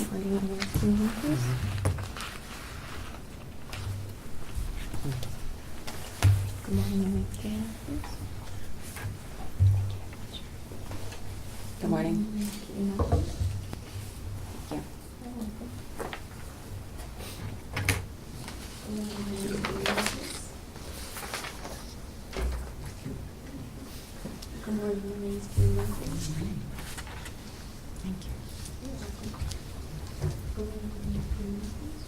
morning, my name is Kim Matthews. Good morning, my name is Kim Matthews. Good morning. My name is Kim Matthews. Thank You're welcome. Good morning, my name is Kim Matthews. Good morning, my name is Kim Matthews. Thank you. You're welcome. Good morning, my name is Kim Matthews.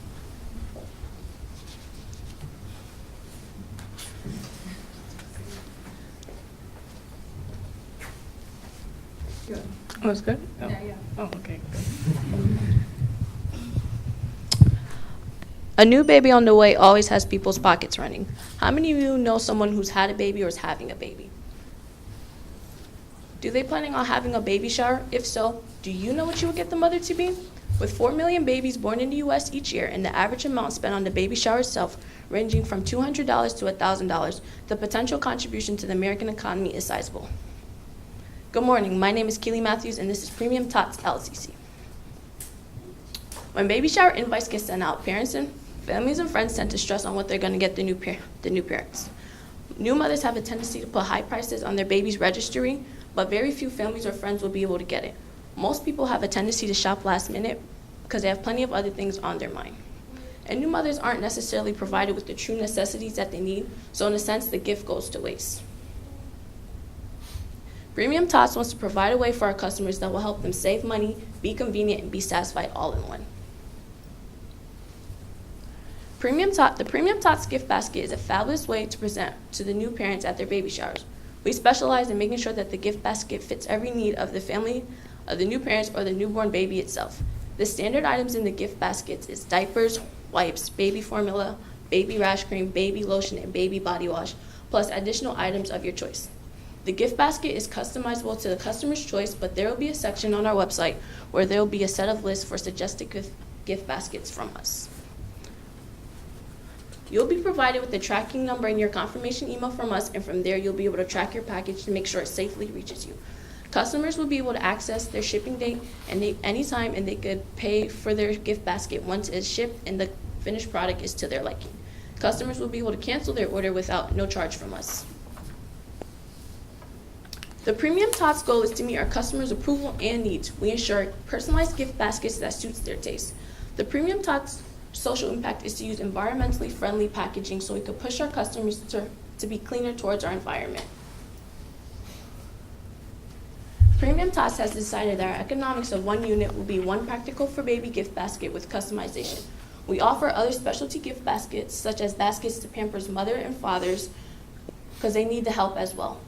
Good. Oh, it's good? Oh. Yeah. Oh, okay, good. A new baby on the way always has people's pockets running. How many of you know someone who's had a baby or is having a baby? Do they planning on having a baby shower? If so, do you know what you would get the mother to be? With 4 million babies born in the U.S. each year and the average amount spent on the baby shower itself ranging from $200 to $1,000, the potential contribution to the American economy is sizable. Good morning, my name is Keely Matthews and this is Premium Tots LCC. When baby shower invites get sent out, parents and families and friends tend to stress on what they're going to get the new parents. New mothers have a tendency to put high prices on their baby's registry, but very few families or friends will be able to get it. Most people have a tendency to shop last minute because they have plenty of other things on their mind. And new mothers aren't necessarily provided with the true necessities that they need, so in a sense, the gift goes to waste. Premium Tots wants to provide a way for our customers that will help them save money, be convenient, and be satisfied all in one. The Premium Tots gift basket is a fabulous way to present to the new parents at their baby showers. We specialize in making sure that the gift basket fits every need of the family, of the new parents, or the newborn baby itself. The standard items in the gift baskets is diapers, wipes, baby formula, baby rash cream, baby lotion, and baby body wash, plus additional items of your choice. The gift basket is customizable to the customer's choice, but there will be a section on our website where there will be a set of lists for suggested gift baskets from us. You'll be provided with the tracking number in your confirmation email from us, and from there you'll be able to track your package to make sure it safely reaches you. Customers will be able to access their shipping date anytime, and they could pay for their gift basket once it's shipped and the finished product is to their liking. Customers will be able to cancel their order without no charge from us. The Premium Tots goal is to meet our customers' approval and needs. We ensure personalized gift baskets that suits their taste. The Premium Tots social impact is to use environmentally friendly packaging so we could push our customers to be cleaner towards our environment. Premium Tots has decided that our economics of one unit will be one practical for baby gift basket with customization. We offer other specialty gift baskets, such as baskets to Pampers mother and fathers, because they need the help as well.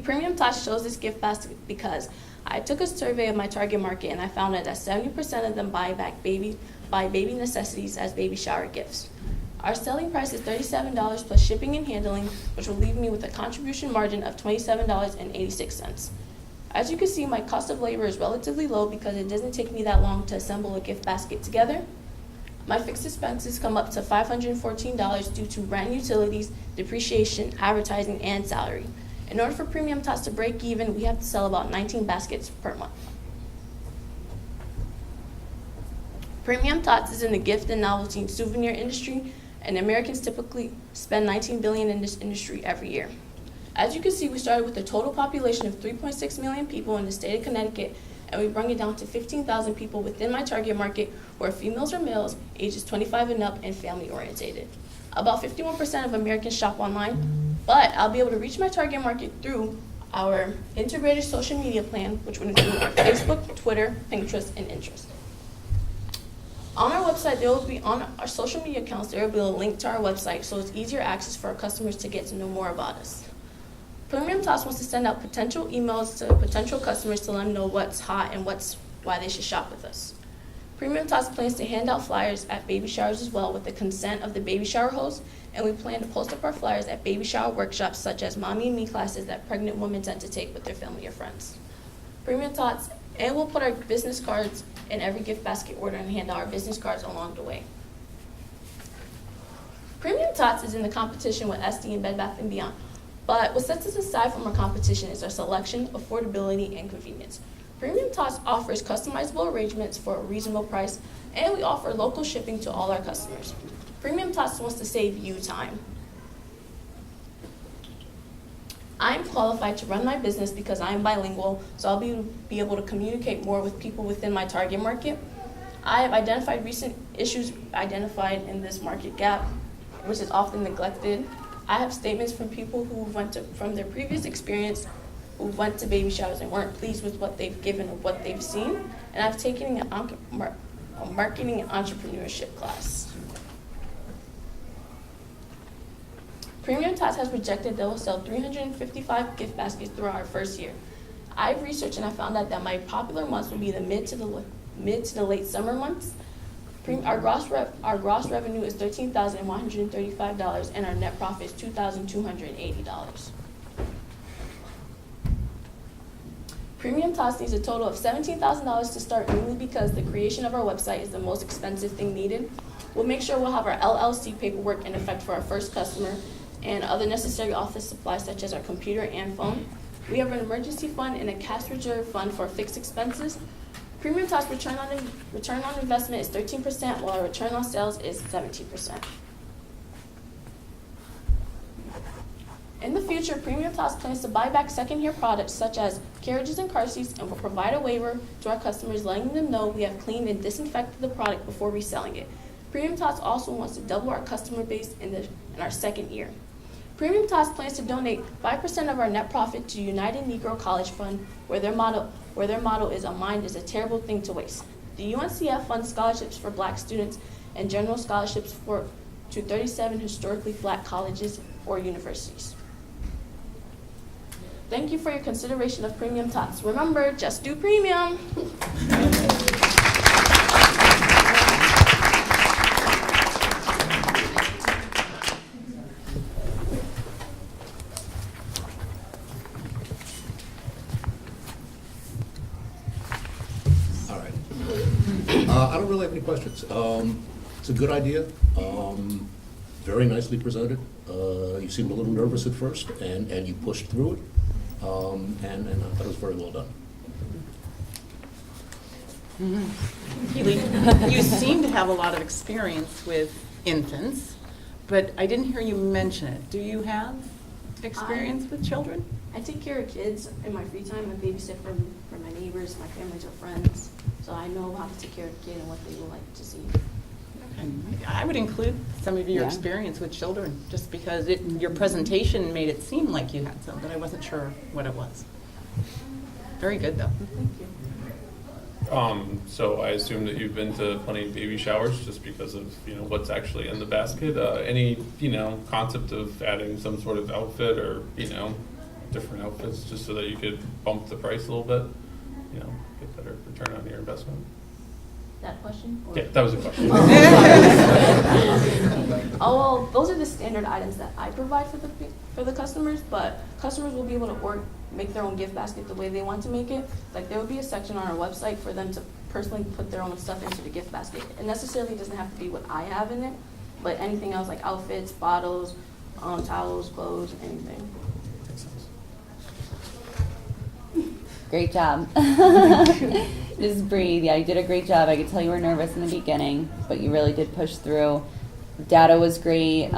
Premium Tots chose this gift basket because I took a survey of my target market and I found out that 70% of them buy baby necessities as baby shower gifts. Our selling price is $37 plus shipping and handling, which will leave me with a contribution margin of $27.86. As you can see, my cost of labor is relatively low because it doesn't take me that long to assemble a gift basket together. My fixed expenses come up to $514 due to rent, utilities, depreciation, advertising, and salary. In order for Premium Tots to break even, we have to sell about 19 baskets per month. Premium Tots is in the gift and novelty and souvenir industry, and Americans typically spend $19 billion in this industry every year. As you can see, we started with a total population of 3.6 million people in the state of Connecticut, and we brought it down to 15,000 people within my target market who are females or males, ages 25 and up, and family-oriented. About 51% of Americans shop online, but I'll be able to reach my target market through our integrated social media plan, which would include our Facebook, Twitter, Pinterest, and Pinterest. On our website, there will be on our social media accounts, there will be a link to our website, so it's easier access for our customers to get to know more about us. Premium Tots wants to send out potential emails to potential customers to let them know what's hot and why they should shop with us. Premium Tots plans to hand out flyers at baby showers as well with the consent of the baby shower host, and we plan to post up our flyers at baby shower workshops such as Mommy and Me classes that pregnant women tend to take with their family or friends. Premium Tots, and we'll put our business cards in every gift basket order and hand out our business cards along the way. Premium Tots is in the competition with SD and Bed Bath & Beyond, but what sets us aside from our competition is our selection, affordability, and convenience. Premium Tots offers customizable arrangements for a reasonable price, and we offer local shipping to all our customers. Premium Tots wants to save you time. I am qualified to run my business because I am bilingual, so I'll be able to communicate more with people within my target market. I have identified recent issues identified in this market gap, which is often neglected. I have statements from people who from their previous experience who went to baby showers and weren't pleased with what they've given or what they've seen, and I've taken a marketing and entrepreneurship class. Premium Tots has projected they will sell 355 gift baskets throughout our first year. I've researched and I found out that my popular months will be the mid to the late summer months. Our gross revenue is $13,135, and our net profit is $2,280. Premium Tots needs a total of $17,000 to start mainly because the creation of our website is the most expensive thing needed. We'll make sure we'll have our LLC paperwork in effect for our first customer and other necessary office supplies such as our computer and phone. We have an emergency fund and a cash reserve fund for fixed expenses. Premium Tots return on investment is 13%, while our return on sales is 17%. In the future, Premium Tots plans to buy back second-hand products such as carriages and car seats and will provide a waiver to our customers letting them know we have cleaned and disinfected the product before reselling it. Premium Tots also wants to double our customer base in our second year. Premium Tots plans to donate 5% of our net profit to United Negro College Fund, where their motto is "A mind is a terrible thing to waste." The UNCF funds scholarships for Black students and general scholarships to 37 historically Black colleges or universities. Thank you for your consideration of Premium Tots. Remember, just do premium. I don't really have any questions. It's a good idea, very nicely presented. You seemed a little nervous at first, and you pushed through it, and I thought it was very well done. You seem to have a lot of experience with infants, but I didn't hear you mention it. Do you have experience with children? I take care of kids in my free time. I babysit for my neighbors, my families, or friends. So I know how to take care of a kid and what they would like to see. Okay. I would include some of your Yeah. experience with children, just because your presentation made it seem like you had some, but I wasn't sure what it was. Very good, though. Thank you. So I assume that you've been to plenty of baby showers just because of, what's actually in the basket. Any, concept of adding some sort of outfit or, different outfits just so that you could bump the price a little bit, get better return on your investment? That question? Or? Yeah, that was a question. Oh, well, those are the standard items that I provide for the customers, but customers will be able to make their own gift basket the way they want to make it. Like, there will be a section on our website for them to personally put their own stuff into the gift basket. It necessarily doesn't have to be what I have in it, but anything else like outfits, bottles, towels, clothes, anything. Great job. Just breathe. Yeah, you did a great job. I could tell you were nervous in the beginning, but you really did push through. Data was great.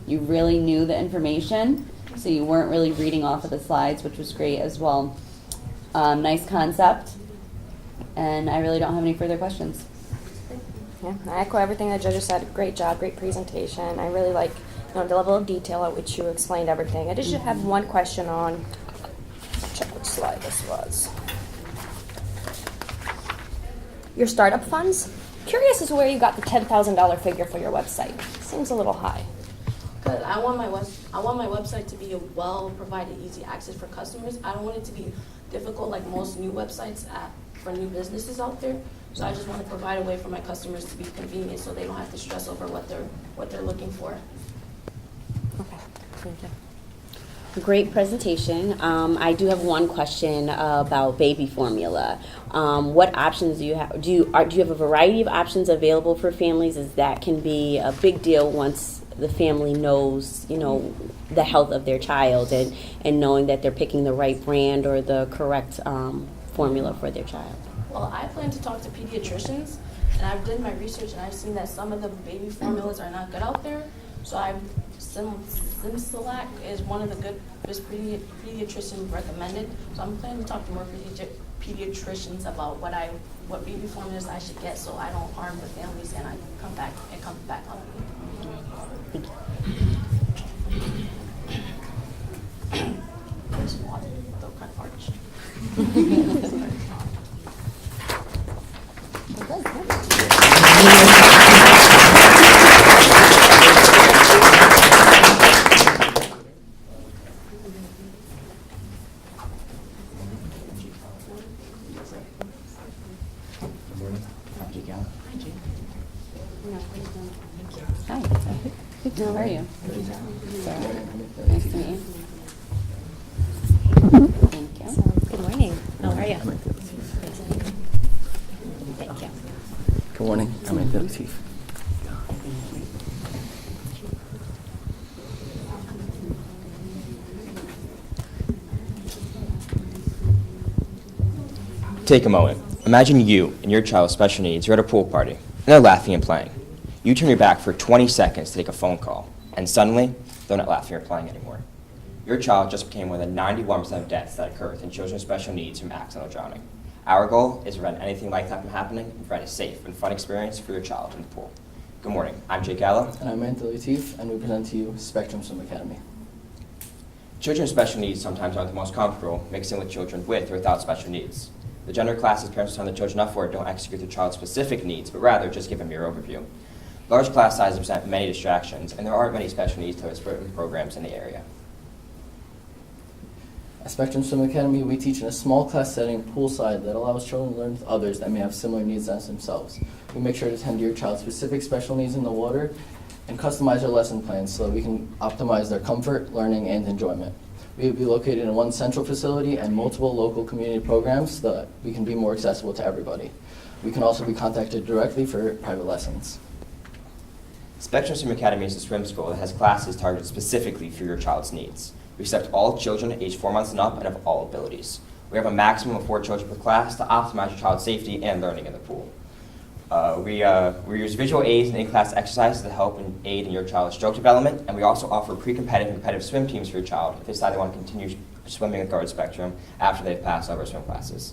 You really knew the information, so you weren't really reading off of the slides, which was great as well. Nice concept, and I really don't have any further questions. Yeah, I echo everything the judges said. Great job, great presentation. I really like the level of detail at which you explained everything. I just have one question on, check which slide this was. Your startup funds? Curious as to where you got the $10,000 figure for your website. Seems a little high. Because I want my website to be a well-provided, easy access for customers. I don't want it to be difficult like most new websites for new businesses out there. So I just want to provide a way for my customers to be convenient so they don't have to stress over what they're looking for. Okay, thank you. Great presentation. I do have one question about baby formula. What options do you have? Do you have a variety of options available for families? As that can be a big deal once the family knows, the health of their child and knowing that they're picking the right brand or the correct formula for their child? Well, I plan to talk to pediatricians, and I've done my research, and I've seen that some of the baby formulas are not good out there. So Simsilac is one of the good pediatrician recommended. So I'm planning to talk to more pediatricians about what baby formulas I should get, so I don't harm the families, and I come back on me. There's water, though kind of parched. Hi. How are you? Sarah. Nice to meet you. Thank you. Good morning. How are you? Thank you. Good morning. I'm Anthony Chief. Take a moment. Imagine you and your child with special needs are at a pool party, and they're laughing and playing. You turn your back for 20 seconds to take a phone call, and suddenly, they're not laughing or playing anymore. Your child just became one of the 91% of deaths that occur in children with special needs from accidental drowning. Our goal is to prevent anything like that from happening and provide a safe and fun experience for your child in the pool. Good morning. I'm Jake Gallo. And I'm Anthony Latif, and we present to you Spectrum Swim Academy. Children with special needs sometimes aren't the most comfortable mixing with children with or without special needs. The gender classes parents assign the children up for don't execute their child's specific needs, but rather just give a mere overview. Large class sizes present many distractions, and there aren't many special needs programs in the area. At Spectrum Swim Academy, we teach in a small class setting poolside that allows children to learn with others that may have similar needs as themselves. We make sure to attend to your child's specific special needs in the water and customize our lesson plans so that we can optimize their comfort, learning, and enjoyment. We will be located in one central facility and multiple local community programs so that we can be more accessible to everybody. We can also be contacted directly for private lessons. Spectrum Swim Academy is a swim school that has classes targeted specifically for your child's needs. We accept all children aged 4 months and up and of all abilities. We have a maximum of 4 children per class to optimize your child's safety and learning in the pool. We use visual aids and in-class exercises to help and aid in your child's stroke development, and we also offer pre-competitive and competitive swim teams for your child if they decide they want to continue swimming with Guard Spectrum after they've passed over swim classes.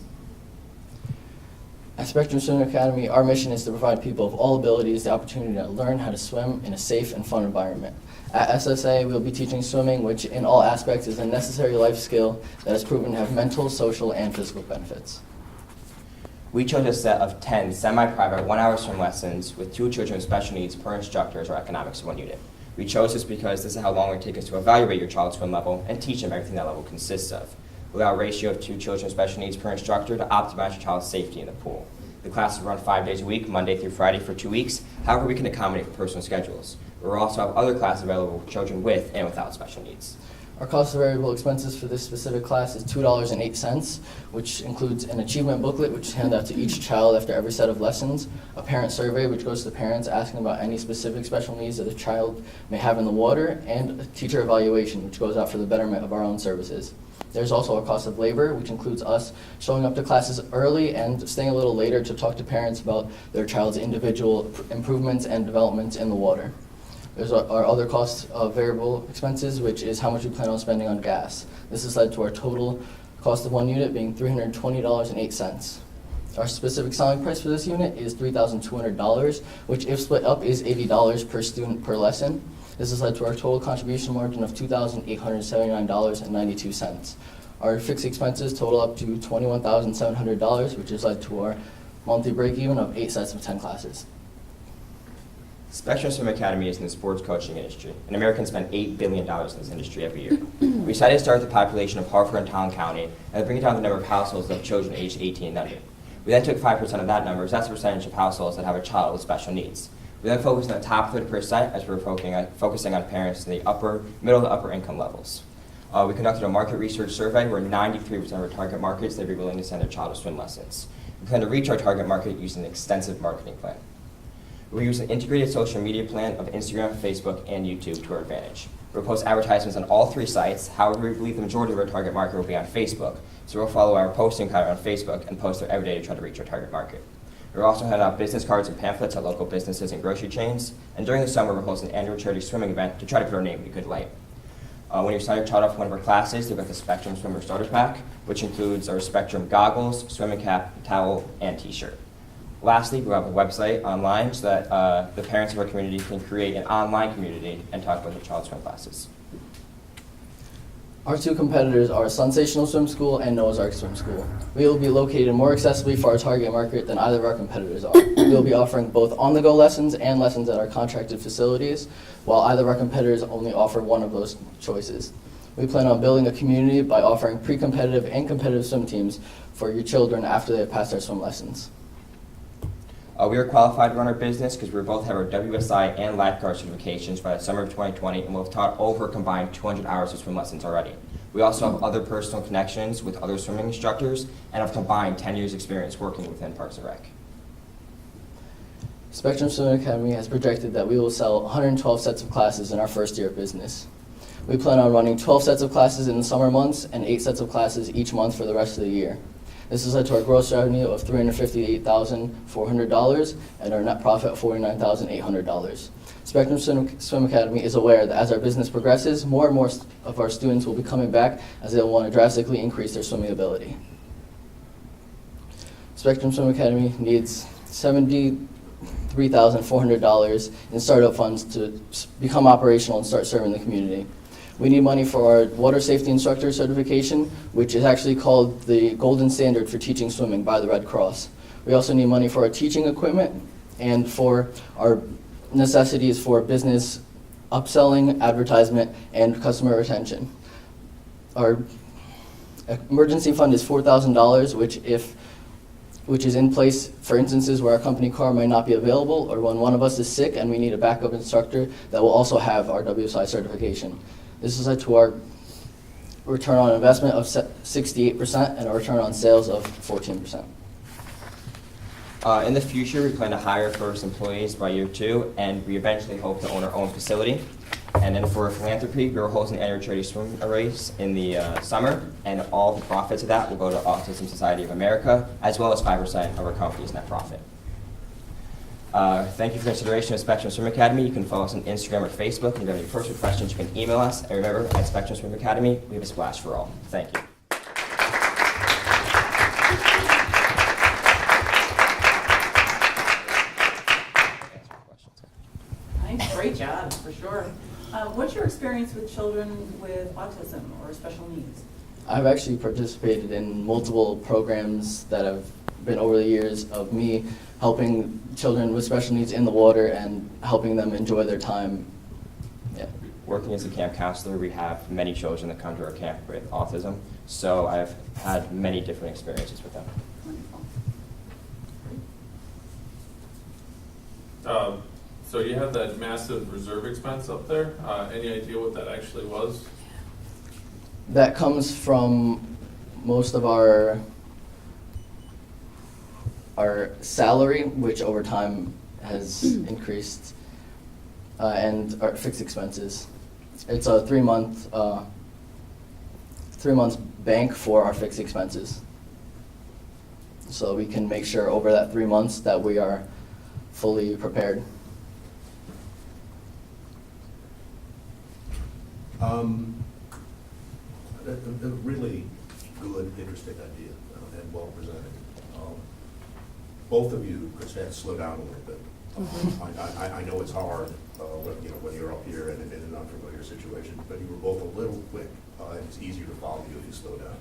At Spectrum Swim Academy, our mission is to provide people of all abilities the opportunity to learn how to swim in a safe and fun environment. At SSA, we'll be teaching swimming, which in all aspects is a necessary life skill that has proven to have mental, social, and physical benefits. We chose a set of 10 semi-private 1-hour swim lessons with 2 children with special needs per instructor as our economics 1 unit. We chose this because this is how long it would take us to evaluate your child's swim level and teach them everything that level consists of. We allow a ratio of 2 children with special needs per instructor to optimize your child's safety in the pool. The classes run 5 days a week, Monday through Friday for 2 weeks. However, we can accommodate for personal schedules. We also have other classes available for children with and without special needs. Our cost of variable expenses for this specific class is $2.08, which includes an achievement booklet, which is handed out to each child after every set of lessons, a parent survey, which goes to the parents asking about any specific special needs that the child may have in the water, and a teacher evaluation, which goes out for the betterment of our own services. There's also a cost of labor, which includes us showing up to classes early and staying a little later to talk to parents about their child's individual improvements and developments in the water. There's our other cost of variable expenses, which is how much we plan on spending on gas. This has led to our total cost of 1 unit being $320.08. Our specific selling price for this unit is $3,200, which if split up is $80 per student per lesson. This has led to our total contribution margin of $2,879.92. Our fixed expenses total up to $21,700, which has led to our monthly break-even of 8 sets of 10 classes. Spectrum Swim Academy is in the sports coaching industry, and Americans spend $8 billion in this industry every year. We decided to start with the population of Hartford and Talon County and bring it down to the number of households of children aged 18 and under. We then took 5% of that number, as that's the percentage of households that have a child with special needs. We then focused on the top 30% as we're focusing on parents in the middle to upper income levels. We conducted a market research survey where 93% of our target markets they'd be willing to send their child to swim lessons. We plan to reach our target market using an extensive marketing plan. We use an integrated social media plan of Instagram, Facebook, and YouTube to our advantage. We'll post advertisements on all 3 sites. However, we believe the majority of our target market will be on Facebook. So we'll follow our posting pattern on Facebook and post there every day to try to reach our target market. We're also handing out business cards and pamphlets at local businesses and grocery chains. And during the summer, we're hosting an annual charity swimming event to try to put our name in a good light. When you're starting to start off one of our classes, you've got the Spectrum Swimmer Starter Pack, which includes our Spectrum goggles, swimming cap, towel, and t-shirt. Lastly, we have a website online so that the parents of our community can create an online community and talk about their child's swim classes. Our 2 competitors are Sensational Swim School and Noah's Ark Swim School. We will be located more accessibly for our target market than either of our competitors are. We will be offering both on-the-go lessons and lessons at our contracted facilities, while either of our competitors only offer one of those choices. We plan on building a community by offering pre-competitive and competitive swim teams for your children after they have passed their swim lessons. We are qualified to run our business because we both have our WSI and lifeguard certifications by the summer of 2020, and we'll have taught over a combined 200 hours of swim lessons already. We also have other personal connections with other swimming instructors and have combined 10 years experience working within Parks and Rec. Spectrum Swimming Academy has projected that we will sell 112 sets of classes in our first year of business. We plan on running 12 sets of classes in the summer months and 8 sets of classes each month for the rest of the year. This has led to our gross revenue of $358,400 and our net profit of $49,800. Spectrum Swim Academy is aware that as our business progresses, more and more of our students will be coming back as they will want to drastically increase their swimming ability. Spectrum Swim Academy needs $73,400 in startup funds to become operational and start serving the community. We need money for our water safety instructor certification, which is actually called the golden standard for teaching swimming by the Red Cross. We also need money for our teaching equipment and for our necessities for business upselling, advertisement, and customer retention. Our emergency fund is $4,000, which is in place for instances where our company car might not be available or when one of us is sick and we need a backup instructor that will also have our WSI certification. This has led to our return on investment of 68% and a return on sales of 14%. In the future, we plan to hire first employees by year 2, and we eventually hope to own our own facility. And then for philanthropy, we are hosting an annual charity swim race in the summer, and all the profits of that will go to Autism Society of America, as well as 5% of our company's net profit. Thank you for your consideration of Spectrum Swim Academy. You can follow us on Instagram or Facebook. And if you have any personal questions, you can email us. And remember, at Spectrum Swim Academy, we have a splash for all. Thank you. Nice, great job, for sure. What's your experience with children with autism or special needs? I've actually participated in multiple programs that have been over the years of me helping children with special needs in the water and helping them enjoy their time. Yeah. Working as a camp counselor, we have many children that come to our camp with autism, so I've had many different experiences with them. So you have that massive reserve expense up there. Any idea what that actually was? That comes from most of our salary, which over time has increased, and our fixed expenses. It's a 3-month bank for our fixed expenses. So we can make sure over that 3 months that we are fully prepared. A really good, interesting idea and well presented. Both of you could slow down a little bit. I know it's hard when you're up here and in an unfamiliar situation, but you were both a little quick. And it's easier to follow you if you slow down.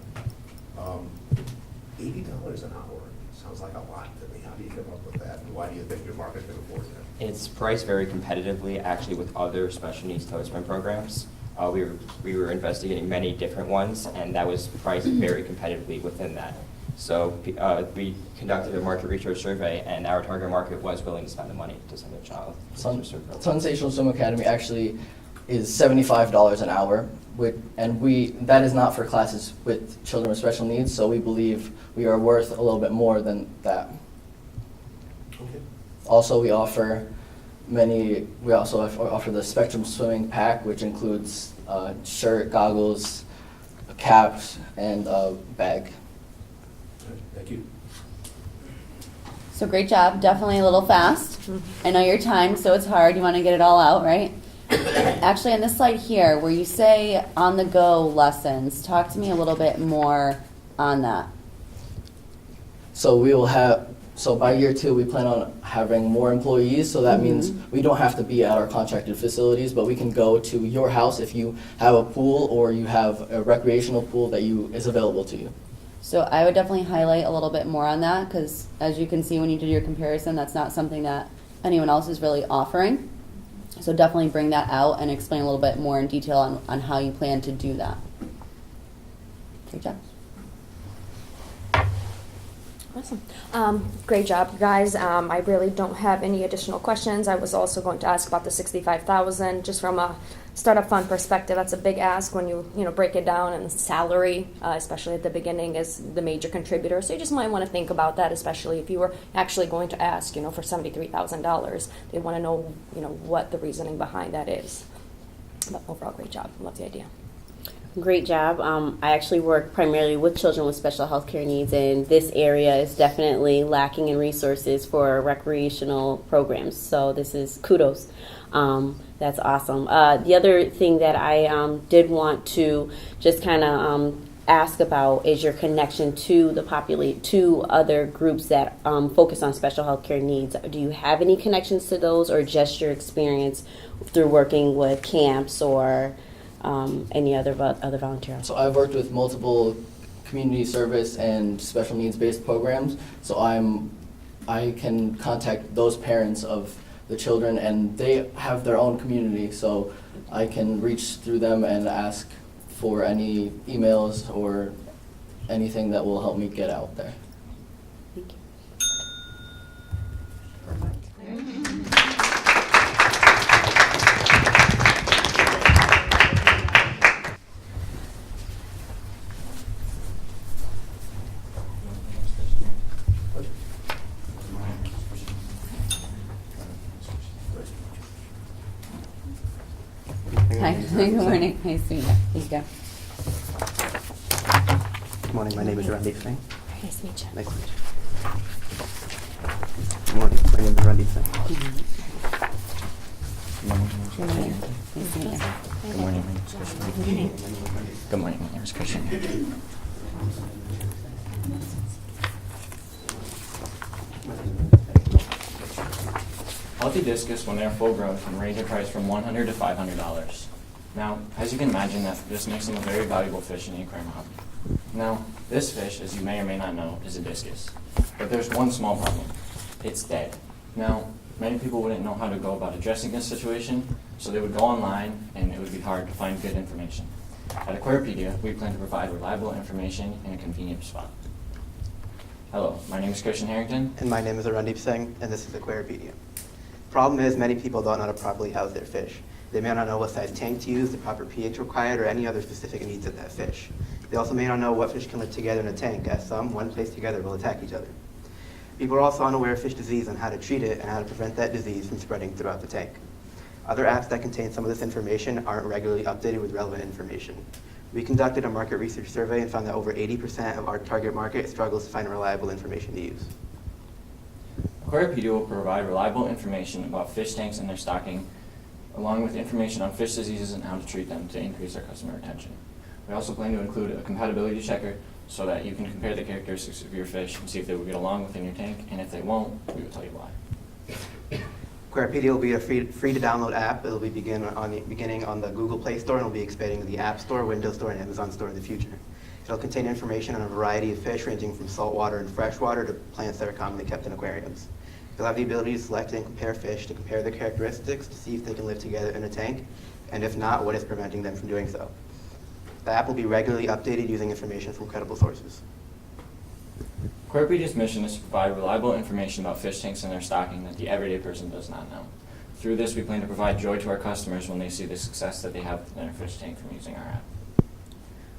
$80 an hour sounds like a lot to me. How do you come up with that? And why do you think your market can afford that? It's priced very competitively, actually, with other special needs tow swim programs. We were investigating many different ones, and that was priced very competitively within that. So we conducted a market research survey, and our target market was willing to spend the money to send their child. Sensational Swim Academy actually is $75 an hour, and that is not for classes with children with special needs, so we believe we are worth a little bit more than that. Okay. Also, we offer we also offer the Spectrum Swimming Pack, which includes shirt, goggles, caps, and a bag. Thank you. So great job. Definitely a little fast. I know your time, so it's hard. You want to get it all out, right? Actually, on this slide here, where you say on-the-go lessons, talk to me a little bit more on that. So by year 2, we plan on having more employees, so that means we don't have to be at our contracted facilities, but we can go to your house if you have a pool or you have a recreational pool that is available to you. So I would definitely highlight a little bit more on that, because as you can see when you did your comparison, that's not something that anyone else is really offering. So definitely bring that out and explain a little bit more in detail on how you plan to do that. Great job. Awesome. Great job, you guys. I really don't have any additional questions. I was also going to ask about the $65,000, just from a startup fund perspective. That's a big ask when you break it down, and salary, especially at the beginning, is the major contributor. So you just might want to think about that, especially if you were actually going to ask, for $73,000. They want to know, what the reasoning behind that is. But overall, great job. Love the idea. Great job. I actually work primarily with children with special health care needs, and this area is definitely lacking in resources for recreational programs. So this is kudos. That's awesome. The other thing that I did want to just kind of ask about is your connection to to other groups that focus on special health care needs. Do you have any connections to those, or just your experience through working with camps or any other volunteer? So I've worked with multiple community service and special needs based programs. So I can contact those parents of the children, and they have their own community. So I can reach through them and ask for any emails or anything that will help me get out there. Thank you. Hi. Good morning. Nice to meet you. Please go. Good morning, my name is Randeep Singh. Nice to meet you. Nice to meet you. Good morning, my name is Randeep Singh. Good morning. Nice to meet you. Good morning, my name is Christian. Good morning, my name is Christian. Healthy discus, when they're full grown, can range in price from $100 to $500. Now, as you can imagine, this makes them a very valuable fish in the aquarium hobby. Now, this fish, as you may or may not know, is a discus. But there's one small problem. It's dead. Now, many people wouldn't know how to go about addressing this situation, so they would go online, and it would be hard to find good information. At Aquaripedia, we plan to provide reliable information in a convenient spot. Hello, my name is Christian Harrington. And my name is Randeep Singh, and this is Aquaripedia. Problem is, many people don't know how to properly house their fish. They may not know what size tank to use, the proper pH required, or any other specific needs of that fish. They also may not know what fish can live together in a tank, as some, when placed together, will attack each other. People are also unaware of fish disease and how to treat it and how to prevent that disease from spreading throughout the tank. Other apps that contain some of this information aren't regularly updated with relevant information. We conducted a market research survey and found that over 80% of our target market struggles to find reliable information to use. Aquaripedia will provide reliable information about fish tanks and their stocking, along with information on fish diseases and how to treat them to increase our customer retention. We also plan to include a compatibility checker so that you can compare the characteristics of your fish and see if they will get along within your tank, and if they won't, we will tell you why. Aquaripedia will be a free to download app. It will be beginning on the Google Play Store, and will be expanding to the App Store, Windows Store, and Amazon Store in the future. It will contain information on a variety of fish ranging from saltwater and freshwater to plants that are commonly kept in aquariums. You'll have the ability to select and compare fish to compare their characteristics to see if they can live together in a tank, and if not, what is preventing them from doing so. The app will be regularly updated using information from credible sources. Aquaripedia's mission is to provide reliable information about fish tanks and their stocking that the everyday person does not know. Through this, we plan to provide joy to our customers when they see the success that they have in their fish tank from using our app.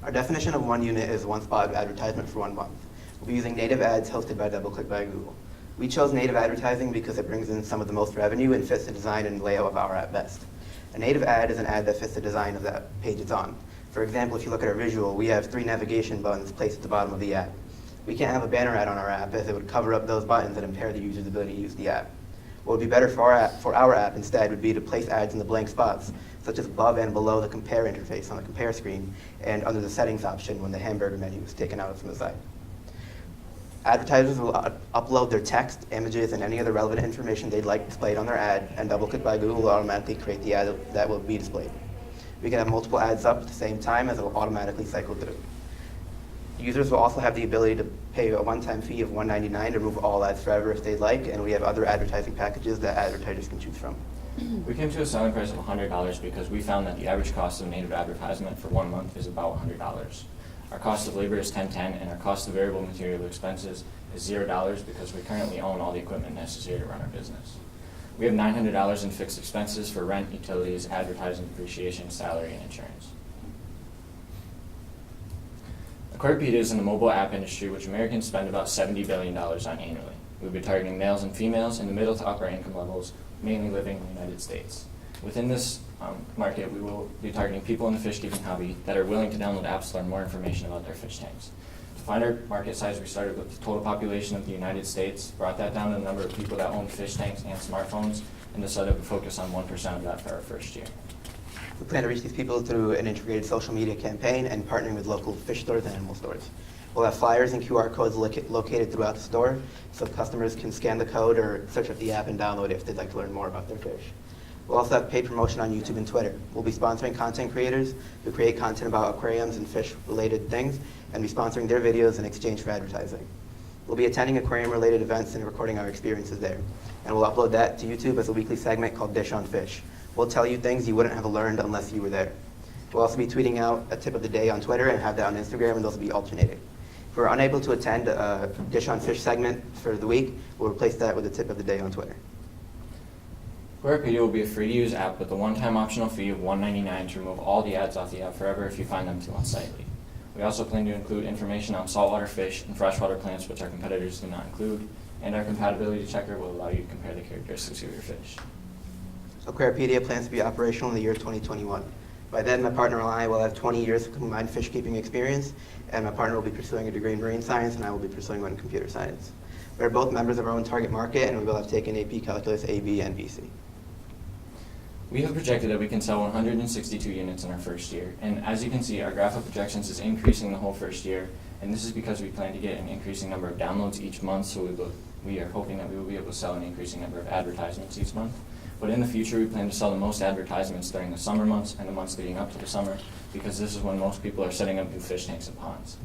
Our definition of one unit is one spot of advertisement for 1 month. We'll be using native ads hosted by DoubleClick by Google. We chose native advertising because it brings in some of the most revenue and fits the design and layout of our app best. A native ad is an ad that fits the design of that page it's on. For example, if you look at our visual, we have 3 navigation buttons placed at the bottom of the app. We can't have a banner ad on our app as it would cover up those buttons and impair the user's ability to use the app. What would be better for our app instead would be to place ads in the blank spots, such as above and below the compare interface on the compare screen and under the settings option when the hamburger menu is taken out from the side. Advertisers will upload their text, images, and any other relevant information they'd like displayed on their ad, and DoubleClick by Google will automatically create the ad that will be displayed. We can have multiple ads up at the same time as it will automatically cycle through. Users will also have the ability to pay a one-time fee of $1.99 to remove all ads forever if they'd like, and we have other advertising packages that advertisers can choose from. We came to a selling price of $100 because we found that the average cost of native advertisement for 1 month is about $100. Our cost of labor is $10.10, and our cost of variable material expenses is $0 because we currently own all the equipment necessary to run our business. We have $900 in fixed expenses for rent, utilities, advertising, depreciation, salary, and insurance. Aquaripedia is in the mobile app industry, which Americans spend about $70 billion on annually. We'll be targeting males and females in the middle to upper income levels, mainly living in the United States. Within this market, we will be targeting people in the fish keeping hobby that are willing to download apps to learn more information about their fish tanks. To find our market size, we started with the total population of the United States, brought that down to the number of people that own fish tanks and smartphones, and decided to focus on 1% of that for our first year. We plan to reach these people through an integrated social media campaign and partnering with local fish stores and animal stores. We'll have flyers and QR codes located throughout the store so customers can scan the code or search up the app and download it if they'd like to learn more about their fish. We'll also have paid promotion on YouTube and Twitter. We'll be sponsoring content creators who create content about aquariums and fish-related things and be sponsoring their videos in exchange for advertising. We'll be attending aquarium-related events and recording our experiences there. And we'll upload that to YouTube as a weekly segment called Dish on Fish. We'll tell you things you wouldn't have learned unless you were there. We'll also be tweeting out a tip of the day on Twitter and have that on Instagram, and those will be alternating. If we're unable to attend a Dish on Fish segment for the week, we'll replace that with a tip of the day on Twitter. Aquaripedia will be a free-to-use app with a one-time optional fee of $1.99 to remove all the ads off the app forever if you find them too unsightly. We also plan to include information on saltwater fish and freshwater plants, which our competitors do not include, and our compatibility checker will allow you to compare the characteristics of your fish. Aquaripedia plans to be operational in the year 2021. By then, my partner and I will have 20 years of combined fish keeping experience, and my partner will be pursuing a degree in marine science, and I will be pursuing one in computer science. We are both members of our own target market, and we will have taken AP Calculus A, B, and BC. We have projected that we can sell 162 units in our first year, and as you can see, our graph of projections is increasing the whole first year, and this is because we plan to get an increasing number of downloads each month, so we are hoping that we will be able to sell an increasing number of advertisements each month. But in the future, we plan to sell the most advertisements during the summer months and the months leading up to the summer, because this is when most people are setting up new fish tanks and ponds.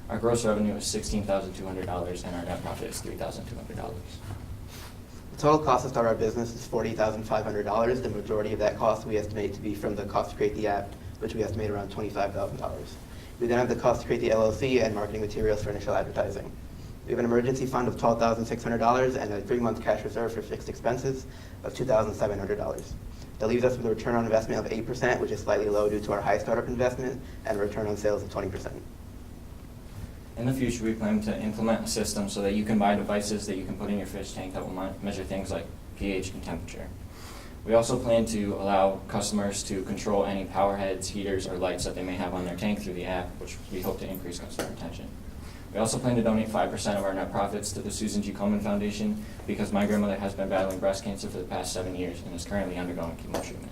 Our gross revenue is $16,200, and our net profit is $3,200. The total cost to start our business is $40,500. The majority of that cost we estimate to be from the cost to create the app, which we estimate around $25,000. We then have the cost to create the LLC and marketing materials for initial advertising. We have an emergency fund of $12,600 and a 3-month cash reserve for fixed expenses of $2,700. That leaves us with a return on investment of 8%, which is slightly low due to our high startup investment, and a return on sales of 20%. In the future, we plan to implement a system so that you can buy devices that you can put in your fish tank that will measure things like pH and temperature. We also plan to allow customers to control any power heads, heaters, or lights that they may have on their tank through the app, which we hope to increase customer retention. We also plan to donate 5% of our net profits to the Susan G. Komen Foundation because my grandmother has been battling breast cancer for the past 7 years and is currently undergoing chemo treatment.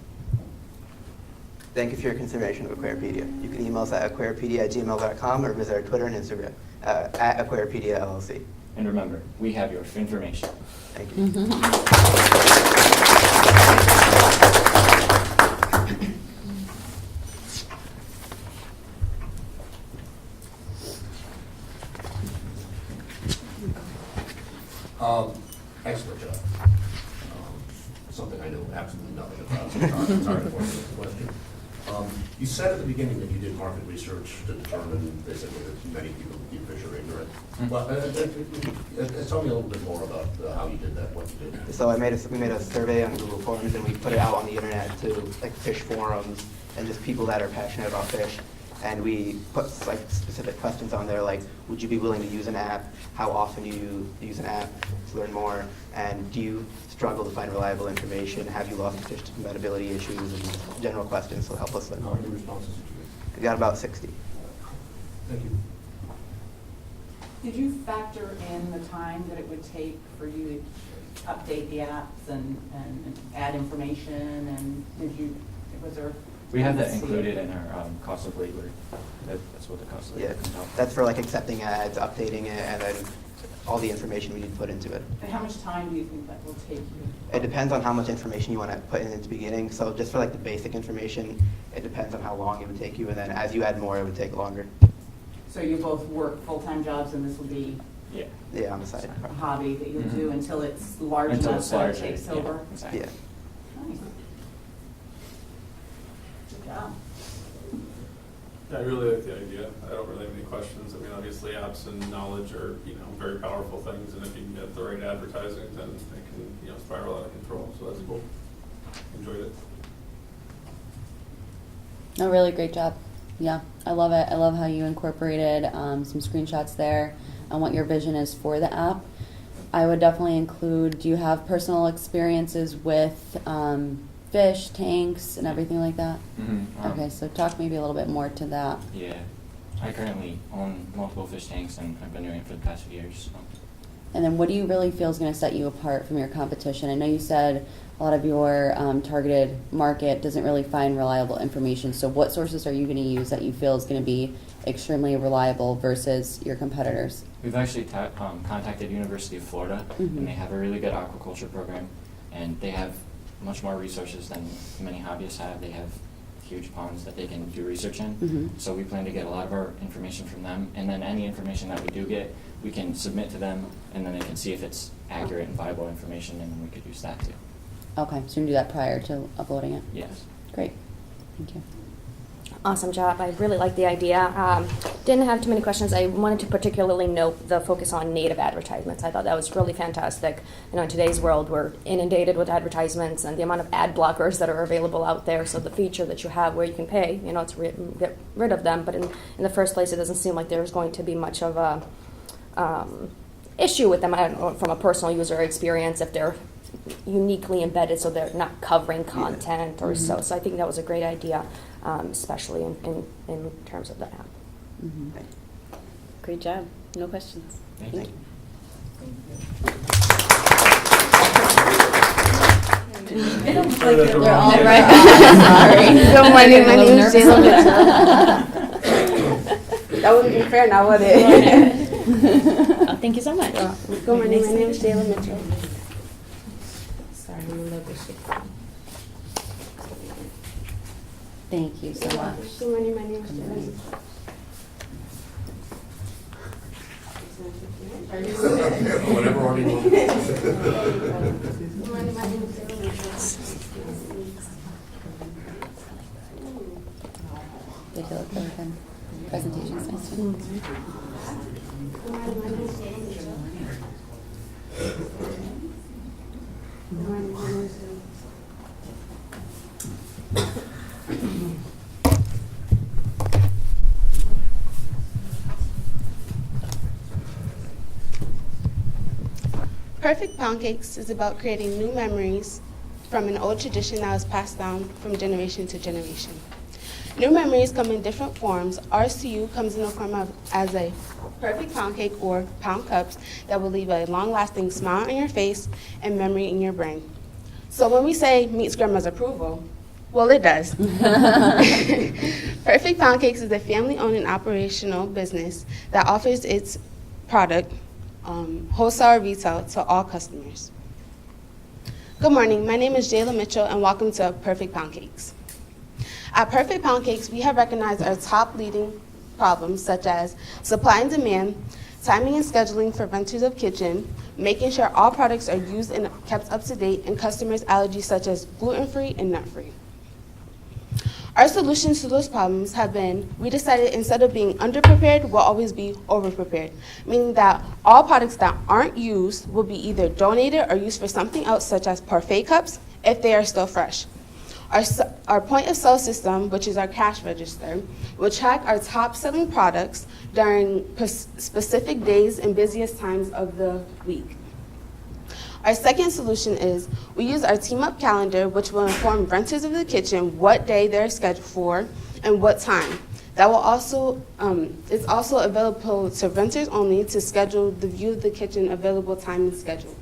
Thank you for your consideration of Aquaripedia. You can email us at aquaripedia@gmail.com or visit our Twitter and Instagram at Aquaripedia LLC. And remember, we have your information. Thank you. Excellent job. Something I know absolutely nothing about, so it's hard to formulate the question. You said at the beginning that you did market research to determine basically that many people keep fish are ignorant. Well, tell me a little bit more about how you did that, what you did. So we made a survey on Google Forms, and we put it out on the internet to like fish forums and just people that are passionate about fish. and we put like specific questions on there, like, would you be willing to use an app? How often do you use an app to learn more? And do you struggle to find reliable information? Have you lost fish to compatibility issues? And general questions will help us learn How more. many responses did you get? We got about 60. Thank you. Did you factor in the time that it would take for you to update the apps and add information, and was there? We have that included in our cost of labor. That's what the cost of labor Yeah, comes out. that's for like accepting ads, updating it, and then all the information we need to put into it. And how much time do you think that will take you? It depends on how much information you want to put in at the beginning. So just for like the basic information, it depends on how long it would take you, and then as you add more, it would take longer. So you both work full-time jobs, and this will be Yeah. Yeah, on the side. a hobby that you'll Mhm. do until it's large Until enough it's that it larger, takes yeah, over? exactly. Yeah. Nice. Good job. Yeah, I really like the idea. I don't really have any questions. I mean, obviously apps and knowledge are, very powerful things, and if you can get the right advertising, then it can, spiral out of control, so that's cool. Enjoyed it. No, really great job. Yeah, I love it. I love how you incorporated some screenshots there on what your vision is for the app. I would definitely include, do you have personal experiences with fish, tanks, and everything like that? Okay, so talk maybe a little bit more to that. Yeah. I currently own multiple fish tanks, and I've been doing it for the past few years. So. And then what do you really feel is going to set you apart from your competition? I know you said a lot of your targeted market doesn't really find reliable information. So what sources are you going to use that you feel is going to be extremely reliable versus your competitors? We've actually contacted University of Florida, and they have a really good aquaculture program, and they have much more resources than many hobbyists have. They have huge ponds that they can do research in. So we plan to get a lot of our information from them, and then any information that we do get, we can submit to them, and then they can see if it's accurate and viable information, and we could use that too. Okay, so you can do that prior to uploading it? Yes. Great, thank you. Awesome job. I really like the idea. Didn't have too many questions. I wanted to particularly note the focus on native advertisements. I thought that was really fantastic. In today's world, we're inundated with advertisements and the amount of ad blockers that are available out there. So the feature that you have where you can pay, to get rid of them. But in the first place, it doesn't seem like there's going to be much of a issue with them. I don't know, from a personal user experience, if they're uniquely embedded so they're not covering content or so. So I think that was a great idea, especially in terms of the app. Great job. No questions. Thank you. They're all right. Sorry. Good morning, my I was name is nervous Jayla on Mitchell. That wouldn't be fair now, would it? Oh, thank you so much. Good morning, my name is Jayla Mitchell. Sorry, I'm a little bit sick. Thank you so much. Good morning, my name is Jayla Mitchell. Whatever order you want. Good morning, my name is Jayla Mitchell. Did you look really good? Presentation's nice too. Good morning, my name is Jayla Mitchell. Good morning, my name is Jayla Mitchell. Perfect Pound Cakes is about creating new memories from an old tradition that was passed down from generation to generation. New memories come in different forms. Ours to you comes in the form of as a perfect pound cake or pound cups that will leave a long-lasting smile on your face and memory in your brain. So when we say meets grandma's approval, well, it does. Perfect Pound Cakes is a family-owned and operational business that offers its product wholesale or retail to all customers. Good morning, my name is Jayla Mitchell and welcome to Perfect Pound Cakes. At Perfect Pound Cakes, we have recognized our top leading problems such as supply and demand, timing and scheduling for renters of kitchen, making sure all products are used and kept up to date, and customers' allergies such as gluten-free and nut-free. Our solutions to those problems have been, we decided instead of being underprepared, we'll always be overprepared, meaning that all products that aren't used will be either donated or used for something else, such as parfait cups, if they are still fresh. Our point of sale system, which is our cash register, will track our top selling products during specific days and busiest times of the week. Our second solution is we use our Team Up calendar, which will inform renters of the kitchen what day they're scheduled for and what time. That will also it's also available to renters only to schedule the view of the kitchen available time and schedule.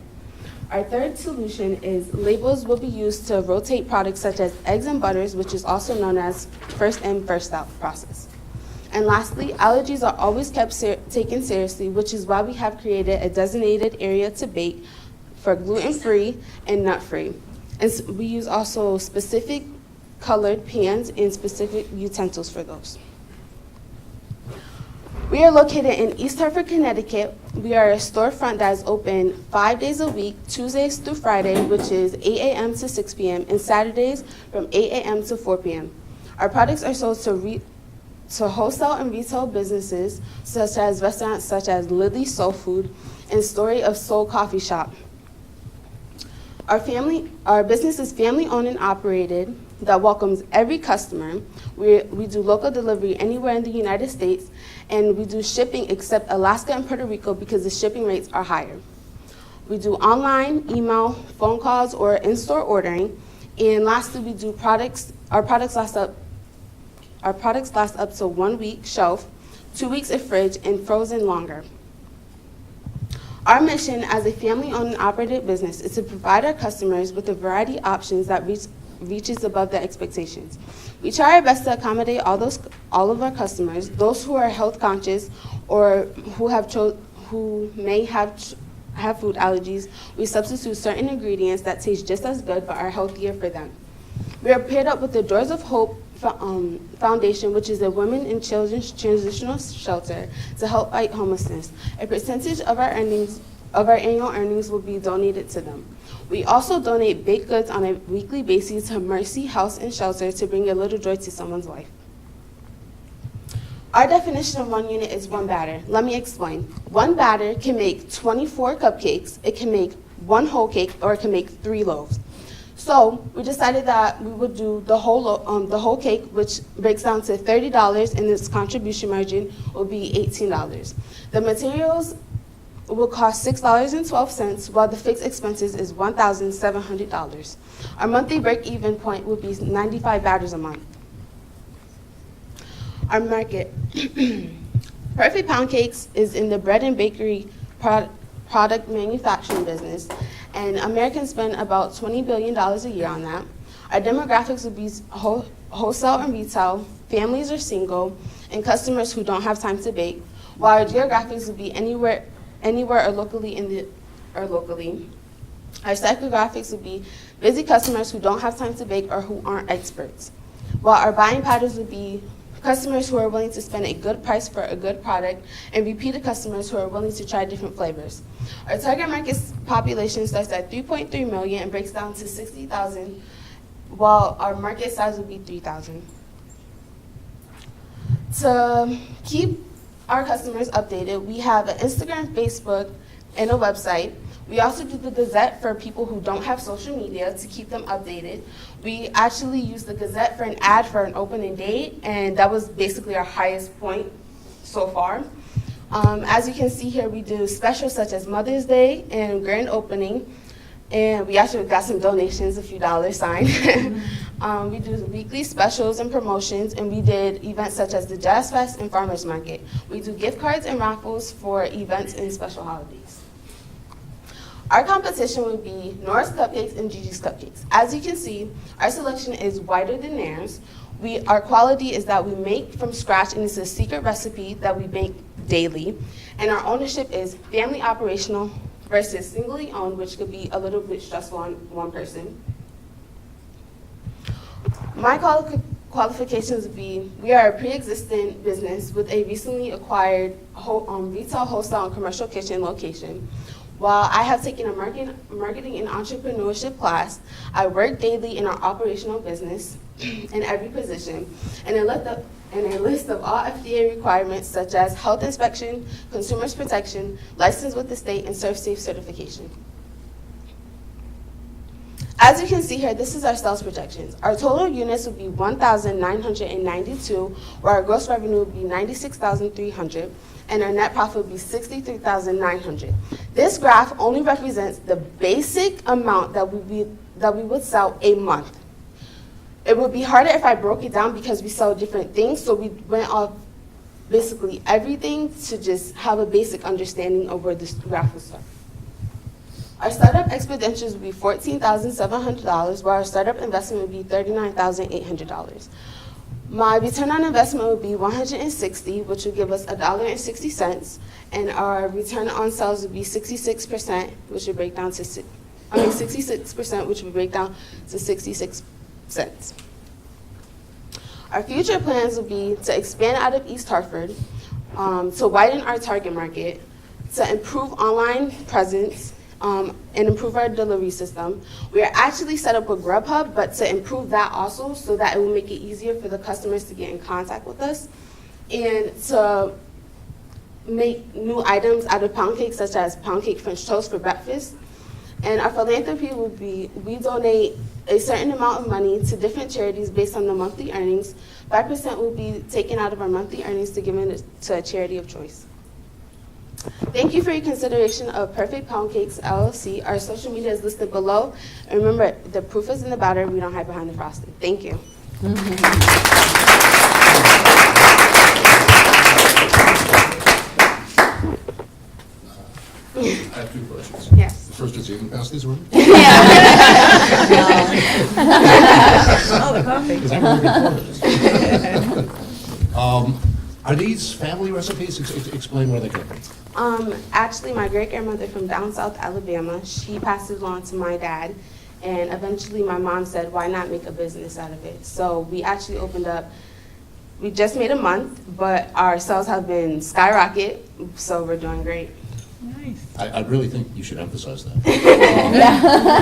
Our third solution is labels will be used to rotate products such as eggs and butters, which is also known as first in, first out process. And lastly, allergies are always taken seriously, which is why we have created a designated area to bake for gluten-free and nut-free. And we use also specific colored pans and specific utensils for those. We are located in East Hartford, Connecticut. We are a storefront that is open 5 days a week, Tuesdays through Friday, which is 8 a.m. to 6 p.m., and Saturdays from 8 a.m. to 4 p.m. Our products are sold to wholesale and retail businesses, such as restaurants such as Lily Soul Food and Story of Soul Coffee Shop. Our business is family-owned and operated that welcomes every customer. We do local delivery anywhere in the United States, and we do shipping except Alaska and Puerto Rico because the shipping rates are higher. We do online, email, phone calls, or in-store ordering. And lastly, we do products. Our products last up to 1 week shelf, 2 weeks of fridge, and frozen longer. Our mission as a family-owned and operated business is to provide our customers with a variety of options that reaches above their expectations. We try our best to accommodate all of our customers, those who are health conscious or who may have food allergies. We substitute certain ingredients that taste just as good but are healthier for them. We are paired up with the Doors of Hope Foundation, which is a women and children's transitional shelter to help fight homelessness. A percentage of our annual earnings will be donated to them. We also donate baked goods on a weekly basis to Mercy House and Shelter to bring a little joy to someone's life. Our definition of 1 unit is 1 batter. Let me explain. 1 batter can make 24 cupcakes, it can make 1 whole cake, or it can make 3 loaves. So we decided that we would do the whole cake, which breaks down to $30, and its contribution margin will be $18. The materials will cost $6.12, while the fixed expenses is $1,700. Our monthly break-even point would be 95 batters a month. Our market. Perfect Pound Cakes is in the bread and bakery product manufacturing business, and Americans spend about $20 billion a year on that. Our demographics would be wholesale and retail, families or single, and customers who don't have time to bake, while our geographics would be anywhere or locally. Our psychographics would be busy customers who don't have time to bake or who aren't experts, while our buying patterns would be customers who are willing to spend a good price for a good product, and repeated customers who are willing to try different flavors. Our target market population starts at 3.3 million and breaks down to 60,000, while our market size would be 3,000. To keep our customers updated, we have an Instagram, Facebook, and a website. We also do the Gazette for people who don't have social media to keep them updated. We actually use the Gazette for an ad for an opening date, and that was basically our highest point so far. As you can see here, we do specials such as Mother's Day and grand opening, and we actually got some donations, a few dollars signed. We do weekly specials and promotions, and we did events such as the Jazz Fest and Farmers Market. We do gift cards and raffles for events and special holidays. Our competition would be Nora's Cupcakes and Gigi's Cupcakes. As you can see, our selection is wider than theirs. Our quality is that we make from scratch, and it's a secret recipe that we make daily. And our ownership is family operational versus singly owned, which could be a little bit stressful on one person. My qualifications would be, we are a pre-existing business with a recently acquired retail, wholesale, and commercial kitchen location. While I have taken a marketing and entrepreneurship class, I work daily in our operational business in every position, and a list of all FDA requirements such as health inspection, consumers protection, license with the state, and ServSafe certification. As you can see here, this is our sales projections. Our total units would be 1,992, where our gross revenue would be 96,300, and our net profit would be 63,900. This graph only represents the basic amount that we would sell a month. It would be harder if I broke it down because we sell different things, so we went off basically everything to just have a basic understanding of where this graph will start. Our startup expenditures would be $14,700, while our startup investment would be $39,800. My return on investment would be 160, which would give us $1.60, and our return on sales would be 66%, which would break down to 66%, which would break down to 66 cents. Our future plans would be to expand out of East Hartford, to widen our target market, to improve online presence, and improve our delivery system. We are actually set up with Grubhub, but to improve that also so that it will make it easier for the customers to get in contact with us, and to make new items out of pound cake, such as pound cake French toast for breakfast. And our philanthropy would be, we donate a certain amount of money to different charities based on the monthly earnings. 5% will be taken out of our monthly earnings to give it to a charity of choice. Thank you for your consideration of Perfect Pound Cakes, LLC. Our social media is listed below. And remember, the proof is in the batter. We don't hide behind the frosting. Thank you. I have two questions. Yes. The first is, you can pass these around? Oh, the coffee. 'Cause I'm looking forward to this. Are these family recipes? Explain where they come from. Actually, my great-grandmother from down south Alabama, she passed it along to my dad, and eventually my mom said, why not make a business out of it? So we actually opened up, we just made a month, but our sales have been skyrocket, so we're doing great. Nice. I really think you should emphasize that.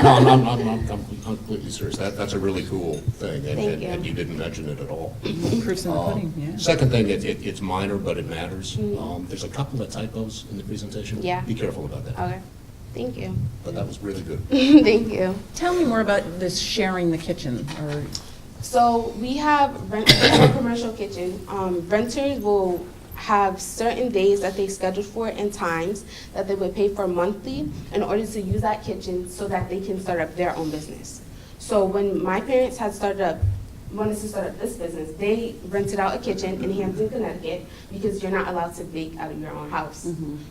No, I'm completely serious. That's a really cool thing, Thank you. and you didn't mention it at all. Proofs in the pudding, yeah. Second thing, it's minor, but it matters. There's a couple of typos in the presentation. Yeah. Be careful about that. Okay, thank you. But that was really good. Thank you. Tell me more about this sharing the kitchen, or So we have a commercial kitchen. Renters will have certain days that they schedule for and times that they would pay for monthly in order to use that kitchen so that they can start up their own business. So when my parents wanted to start up this business, they rented out a kitchen in Hampton, Connecticut, because you're not allowed to bake out of your own house.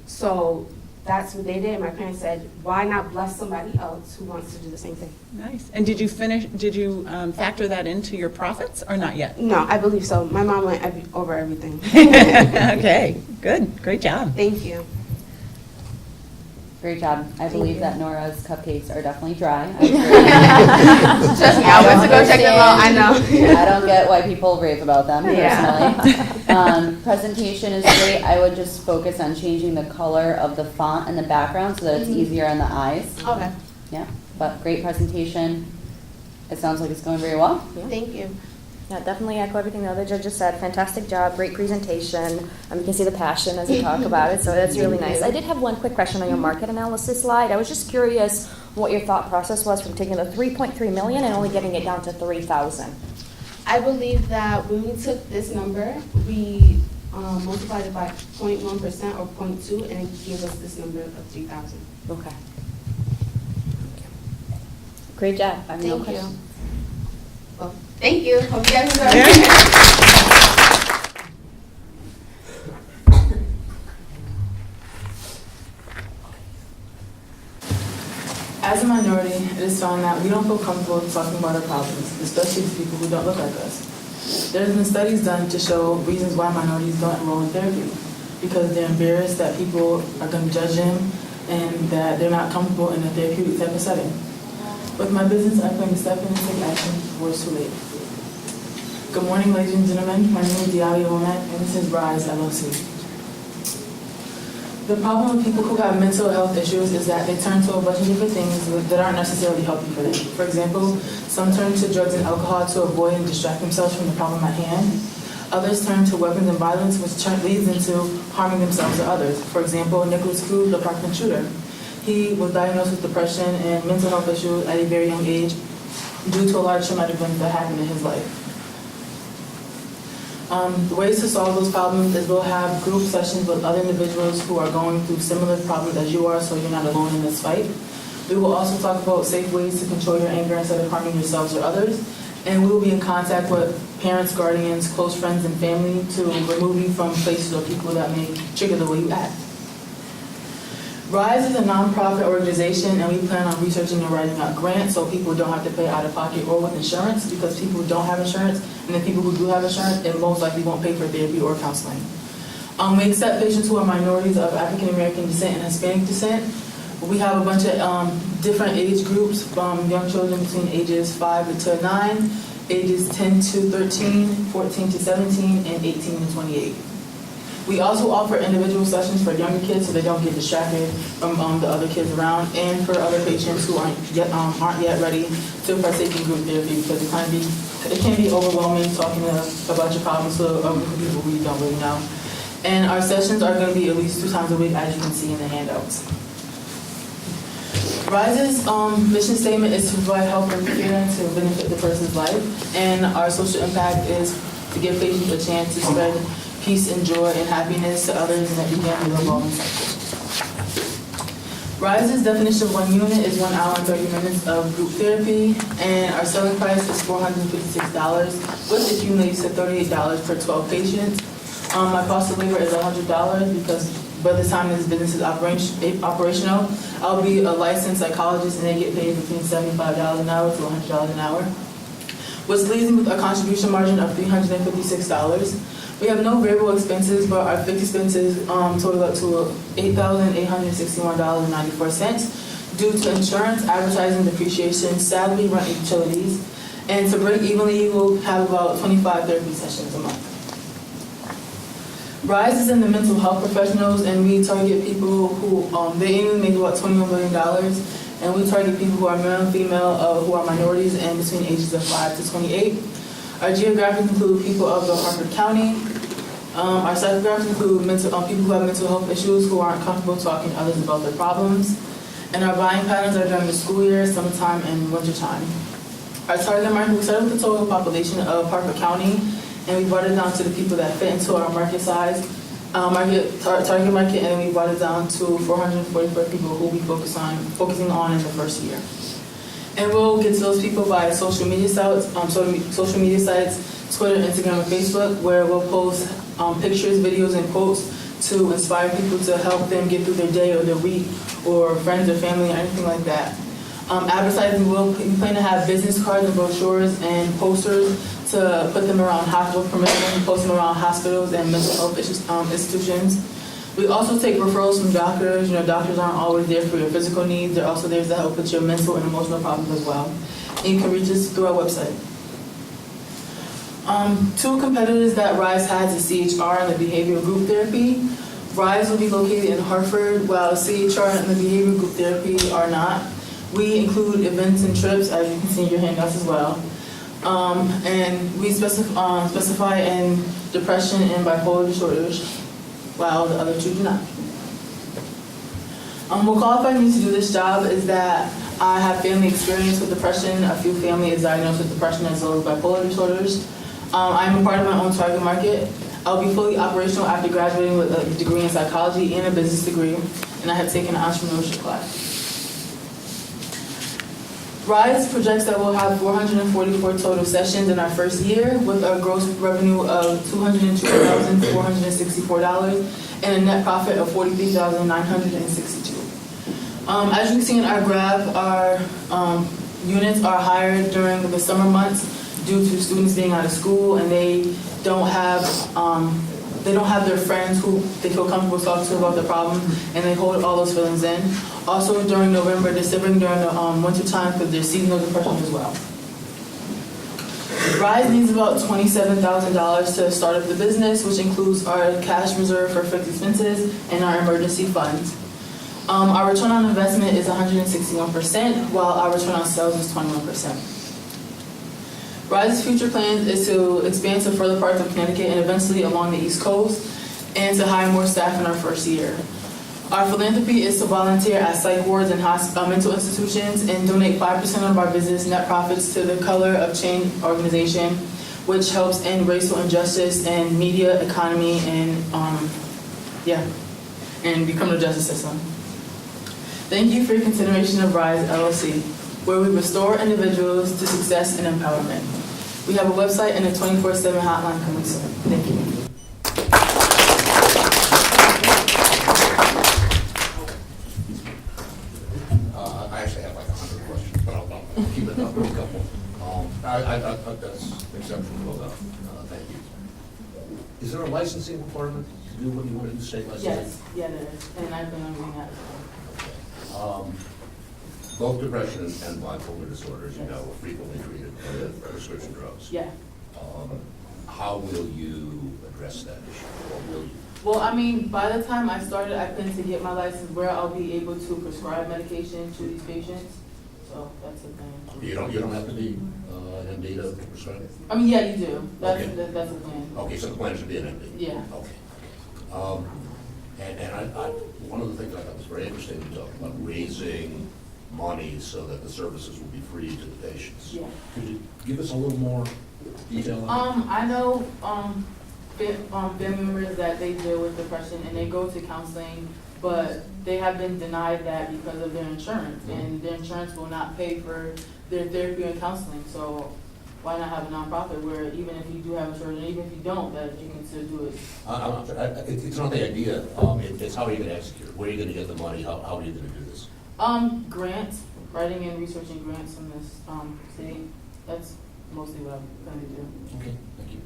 So that's what they did. My parents said, why not bless somebody else who wants to do the same thing? nice. And did you factor that into your profits or not yet? No, I believe so. My mom went over everything. Okay, good, great job. Thank you. Great job. I believe that Nora's cupcakes are definitely dry. I Trust me, I went to go check them out. I know. I don't get why people rave about them Yeah. personally. Presentation is great. I would just focus on changing the color of the font in the background so that it's easier on the eyes. Okay. Yeah, but great presentation. It sounds like it's going very well. Thank you. Yeah, definitely echo everything the other judges said. Fantastic job, great presentation. You can see the passion as you talk about it, so that's really nice. I did have one quick question on your market analysis slide. I was just curious what your thought process was from taking the 3.3 million and only getting it down to 3,000. I believe that when we took this number, we multiplied it by 0.1% or 0.2, and it gave us this number of 3,000. Okay. Great job. I have no Thank you. questions. Well, thank you. Hope you guys enjoy. As a minority, it is found that we don't feel comfortable talking about our problems, especially to people who don't look like us. There's been studies done to show reasons why minorities don't enroll in therapy, because they're embarrassed that people are going to judge them and that they're not comfortable in a therapeutic type of setting. With my business, I plan to step in and take action before it's too late. Good morning, ladies and gentlemen. My name is Dialy Womack, and this is Rise LLC. The problem with people who have mental health issues is that they turn to a bunch of different things that aren't necessarily healthy for them. For example, some turn to drugs and alcohol to avoid and distract themselves from the problem at hand. Others turn to weapons and violence, which leads into harming themselves or others. For example, Nicholas Cruz, the Parkland shooter. He was diagnosed with depression and mental health issues at a very young age due to a lot of traumatic events that happened in his life. The ways to solve those problems is we'll have group sessions with other individuals who are going through similar problems as you are, so you're not alone in this fight. We will also talk about safe ways to control your anger instead of harming yourselves or others. And we will be in contact with parents, guardians, close friends, and family to remove you from places or people that may trigger the way you act. RISE is a nonprofit organization, and we plan on researching and writing out grants so people don't have to pay out of pocket or with insurance, because people who don't have insurance and the people who do have insurance, it most likely won't pay for therapy or counseling. We accept patients who are minorities of African American descent and Hispanic descent. We have a bunch of different age groups, from young children between ages 5 to 9, ages 10 to 13, 14 to 17, and 18 to 28. We also offer individual sessions for younger kids so they don't get distracted from the other kids around, and for other patients who aren't yet ready to partake in group therapy, because it can be overwhelming talking about your problems to a group of people who you don't really know. And our sessions are going to be at least 2 times a week, as you can see in the handouts. RISE's mission statement is to provide help and care to benefit the person's life, and our social impact is to give patients a chance to spread peace and joy and happiness to others, and that begin with a long cycle. RISE's definition of 1 unit is 1 hour and 30 minutes of group therapy, and our selling price is $456, which accumulates to $38 per 12 patients. My cost of labor is $100 because by the time this business is operational, I'll be a licensed psychologist, and they get paid between $75 an hour to $100 an hour, which leaves me with a contribution margin of $356. We have no variable expenses, but our fixed expenses total up to $8,861.94 due to insurance, advertising, depreciation, salary, rent, and utilities. And to break evenly, we'll have about 25 therapy sessions a month. RISE is in the mental health professionals, and we target people who, they annually make about $21 million, and we target people who are male and female, who are minorities, and between ages of 5 to 28. Our geographics include people of the Harford County. Our psychographics include people who have mental health issues who aren't comfortable talking to others about their problems. And our buying patterns are during the school year, summertime, and wintertime. Our target market, we started with the total population of Harford County, and we brought it down to the people that fit into our market size, target market, and we brought it down to 444 people who we focusing on in the first year. And we'll get to those people by social media sites, Twitter, Instagram, and Facebook, where we'll post pictures, videos, and quotes to inspire people to help them get through their day or their week, or friends or family, or anything like that. Advertising, we plan to have business cards and brochures and posters to put them around hospitals, post them around hospitals and mental health institutions. We also take referrals from doctors. Doctors aren't always there for your physical needs. They're also there to help with your mental and emotional problems as well. And you can reach us through our website. 2 competitors that RISE has is CHR and the behavioral group therapy. RISE will be located in Hartford, while CHR and the behavioral group therapy are not. We include events and trips, as you can see in your handouts as well. And we specify in depression and bipolar disorders, while the other 2 do not. What qualified me to do this job is that I have family experience with depression. A few family is diagnosed with depression as well as bipolar disorders. I'm a part of my own target market. I'll be fully operational after graduating with a degree in psychology and a business degree, and I have taken an entrepreneurship class. RISE projects that we'll have 444 total sessions in our first year, with a gross revenue of $202,464 and a net profit of $43,962. As you can see in our graph, our units are higher during the summer months due to students being out of school, and they don't have their friends who they feel comfortable talking to about their problems, and they hold all those feelings in. Also during November, December, during the winter time, because there's seasonal depression as well. RISE needs about $27,000 to start up the business, which includes our cash reserve for fixed expenses and our emergency funds. Our return on investment is 161%, while our return on sales is 21%. RISE's future plans is to expand to further parts of Connecticut and eventually along the East Coast, and to hire more staff in our first year. Our philanthropy is to volunteer at psych wards and mental institutions and donate 5% of our business net profits to the Color of Change organization, which helps end racial injustice and media, economy, and the criminal justice system. Thank you for your consideration of RISE LLC, where we restore individuals to success and empowerment. We have a website and a 24/7 hotline coming soon. Thank you. I actually have like 100 questions, but I'll keep it up with a couple. That's exceptional, well done. Thank you. Is there a licensing requirement to do what you want to do, state licensing? Yes, yeah, there is, and I've been on doing that as well. Both depression and bipolar disorder, as you know, are frequently treated with prescription drugs. Yeah. How will you address that issue, or will you? Well, I mean, by the time I started, I plan to get my license where I'll be able to prescribe medication to these patients. So that's the thing. You don't have to be an MD to prescribe it? I mean, yeah, you do. That's Okay. that's the plan. Okay, so the plan is to be an MD? Yeah. Okay. And one of the things I thought was very interesting, you talked about raising money so that the services will be free to the patients. Yeah. Could you give us a little more detail on that? I know family members that they deal with depression and they go to counseling, but they have been denied that because of their insurance, and their insurance will not pay for their therapy and counseling. So why not have a nonprofit where even if you do have insurance, and even if you don't, that you can still do it? It's not the idea, it's how are you going to execute it? Where are you going to get the money? How are you going to do this? Grants, writing and researching grants from this city. That's mostly what I'm going to do. Okay, thank you.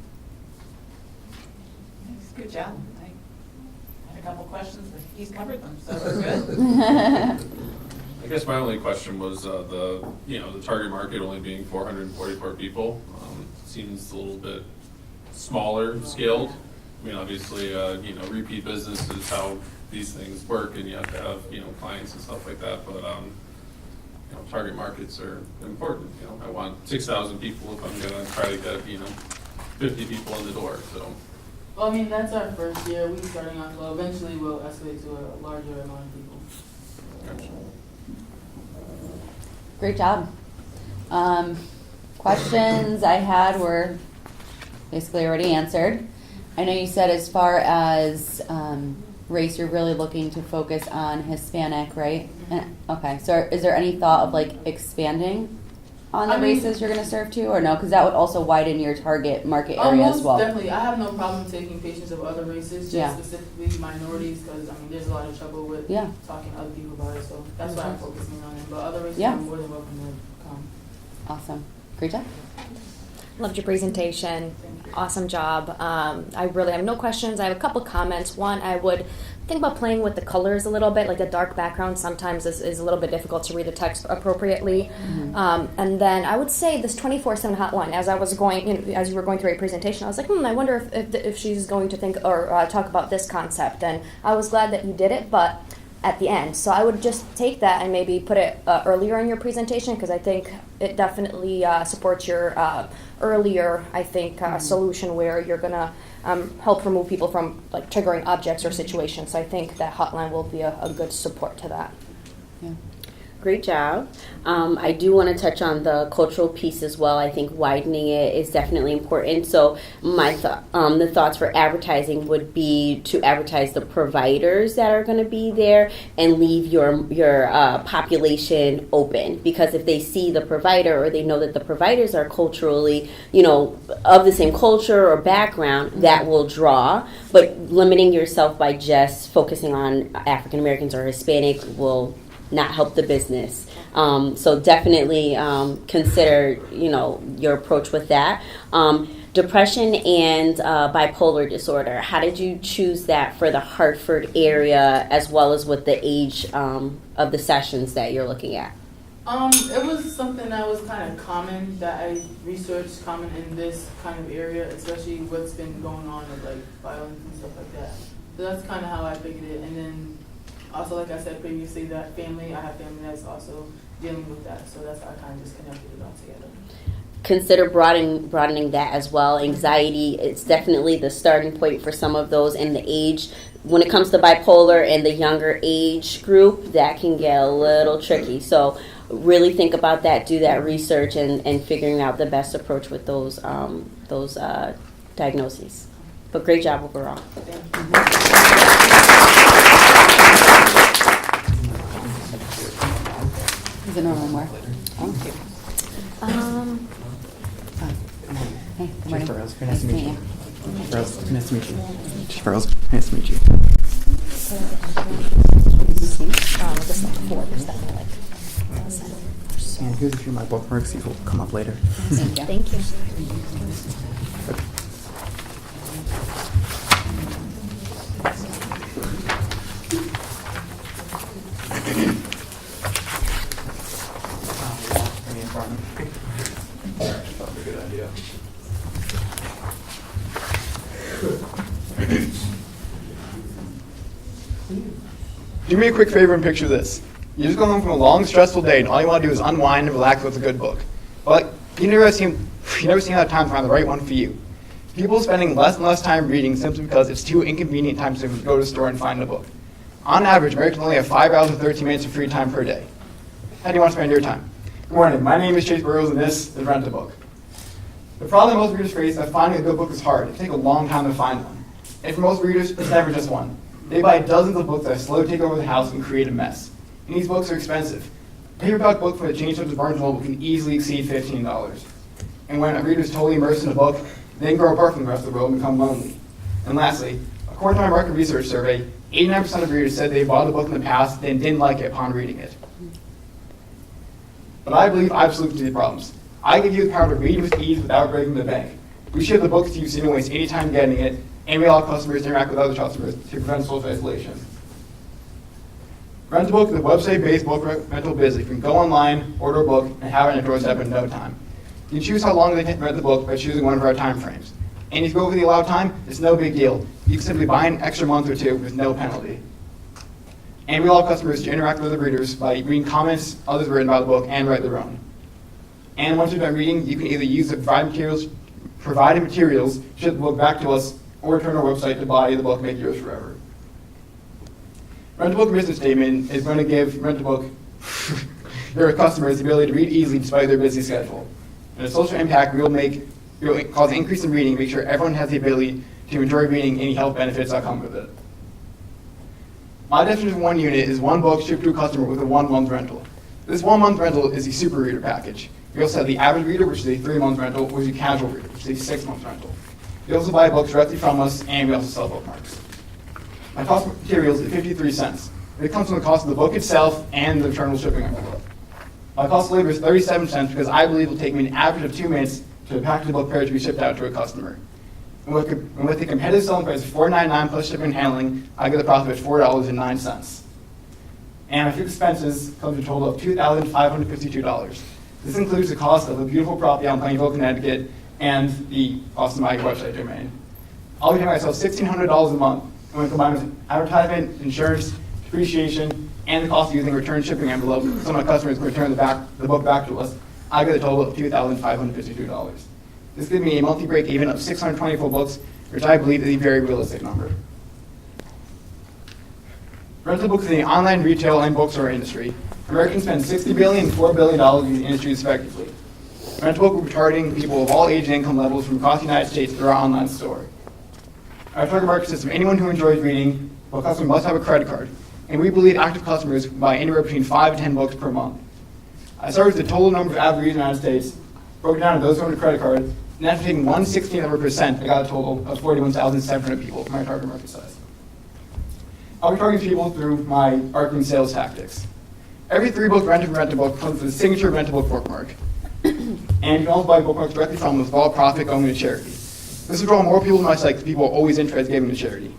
Thanks, good job. I had a couple questions, but he's covered them, so we're good. I guess my only question was the target market only being 444 people. Seems a little bit smaller scaled. I mean, obviously, repeat business is how these things work, and you have to have clients and stuff like that. But target markets are important. I want 6,000 people if I'm going to try to get 50 people in the door. So. Well, I mean, that's our first year. We're starting off low. Eventually, we'll escalate to a larger amount of people. Gotcha. Great job. Questions I had were basically already answered. I know you said as far as race, you're really looking to focus on Hispanic, right? Okay, so is there any thought of like expanding on the races you're going to serve to, or no? Because that would also widen your target market area as well. Definitely. I have no problem taking patients of other races, just specifically minorities, because I mean, there's a lot of trouble with talking to other people about it. So that's why I'm focusing on it. But other races are more than welcome to come. Awesome. Great job. Loved your presentation. Awesome job. I really have no questions. I have a couple comments. One, I would think about playing with the colors a little bit, like the dark background sometimes is a little bit difficult to read the text appropriately. And then I would say this 24/7 hotline, as I was going, as you were going through your presentation, I was like, I wonder if she's going to think or talk about this concept. And I was glad that you did it, but at the end. So I would just take that and maybe put it earlier in your presentation, because I think it definitely supports your earlier, solution where you're going to help remove people from like triggering objects or situations. So I think that hotline will be a good support to that. Yeah. Great job. I do want to touch on the cultural piece as well. I think widening it is definitely important. So my the thoughts for advertising would be to advertise the providers that are going to be there and leave your population open. Because if they see the provider or they know that the providers are culturally, of the same culture or background, that will draw. But limiting yourself by just focusing on African Americans or Hispanic will not help the business. So definitely consider, your approach with that. Depression and bipolar disorder. How did you choose that for the Hartford area, as well as with the age of the sessions that you're looking at? It was something that was kind of common, that I researched common in this kind of area, especially what's been going on with like violence and stuff like that. So that's kind of how I figured it. And then also, like I said previously, that I have family that's also dealing with that. So that's how I kind of just connected it all together. consider broadening that as well. Anxiety, it's definitely the starting point for some of those in the age. When it comes to bipolar and the younger age group, that can get a little tricky. So really think about that, do that research, and figuring out the best approach with those diagnoses. But great job overall. Is it normal more? Thank you. Hey, good morning. Chief Burrows, very nice to meet you. you. Burrows, nice to meet you. Chief Burrows, nice to meet you. And here's a few of my bookmarks. These will come up later. Thank you. Thank you. Probably a good idea. Do me a quick favor and picture this. You just go home from a long, stressful day, and all you want to do is unwind and relax with a good book. But you never seem to have time to find the right one for you. People are spending less and less time reading simply because it's too inconvenient time to go to the store and find a book. On average, Americans only have 5 hours and 13 minutes of free time per day. How do you want to spend your time? Good morning, my name is Chase Burrows, and this is Rent a Book. The problem most readers face is that finding a good book is hard. It can take a long time to find one. And for most readers, it's never just one. They buy dozens of books that slowly take over the house and create a mess. And these books are expensive. A paperback book from a chain such as Barnes & Noble can easily exceed $15. And when a reader is totally immersed in a book, they can grow apart from the rest of the world and become lonely. And lastly, according to my market research survey, 89% of readers said they bought a book in the past and didn't like it upon reading it. But I believe I have solutions to these problems. I give you the power to read with ease without breaking the bank. We ship the books to you so you don't waste any time getting it, and we allow customers to interact with other customers to prevent social isolation. Rent a Book is a website-based book rental business. You can go online, order a book, and have it on your doorstep in no time. You can choose how long they can rent the book by choosing one of our time frames. And if you go over the allowed time, it's no big deal. You can simply buy an extra month or two with no penalty. And we allow customers to interact with the readers by reading comments others have written about the book and write their own. And once you're done reading, you can either use the provided materials, ship the book back to us, or return to our website to buy the book and make yours forever. Rent a Book mission statement is going to give Rent a Book their customers the ability to read easily despite their busy schedule. And the social impact will cause an increase in reading and make sure everyone has the ability to enjoy reading any health benefits that come with it. My definition of one unit is one book shipped to a customer with a 1 month rental. This 1 month rental is the super reader package. We also have the average reader, which is a 3 month rental, or the casual reader, which is a 6 month rental. We also buy books directly from us, and we also sell bookmarks. My cost of materials is 53 cents. It comes from the cost of the book itself and the returnable shipping envelope. My cost of labor is 37 cents because I believe it will take me an average of 2 minutes to package the book prepared to be shipped out to a customer. And with the competitive selling price of $4.99 plus shipping and handling, I get a profit of $4.09. And my fixed expenses come to a total of $2,552. This includes the cost of a beautiful property out in Plainville, Connecticut, and the cost of my website domain. I'll be paying myself $1,600 a month, and when combined with advertisement, insurance, depreciation, and the cost of using a return shipping envelope, so my customers can return the book back to us, I get a total of $2,552. This gives me a monthly break even of 624 books, which I believe is a very realistic number. Rental books in the online retail and bookstore industry. Americans spend $60 billion and $4 billion in these industries respectively. Rental book will be targeting people of all age and income levels from across the United States through our online store. Our target market system, anyone who enjoys reading, well, customer must have a credit card. And we believe active customers buy anywhere between 5 to 10 books per month. I started with the total number of average readers in the United States, broken down to those who own a credit card, and after taking 1/16%, I got a total of 41,700 people for my target market size. I'll be targeting people through my marketing sales tactics. Every 3 book rented from Rent a Book comes with a signature Rent a Book bookmark. And you can also buy bookmarks directly from with all profit going to charity. This will draw more people to my site because people are always interested in giving to charity.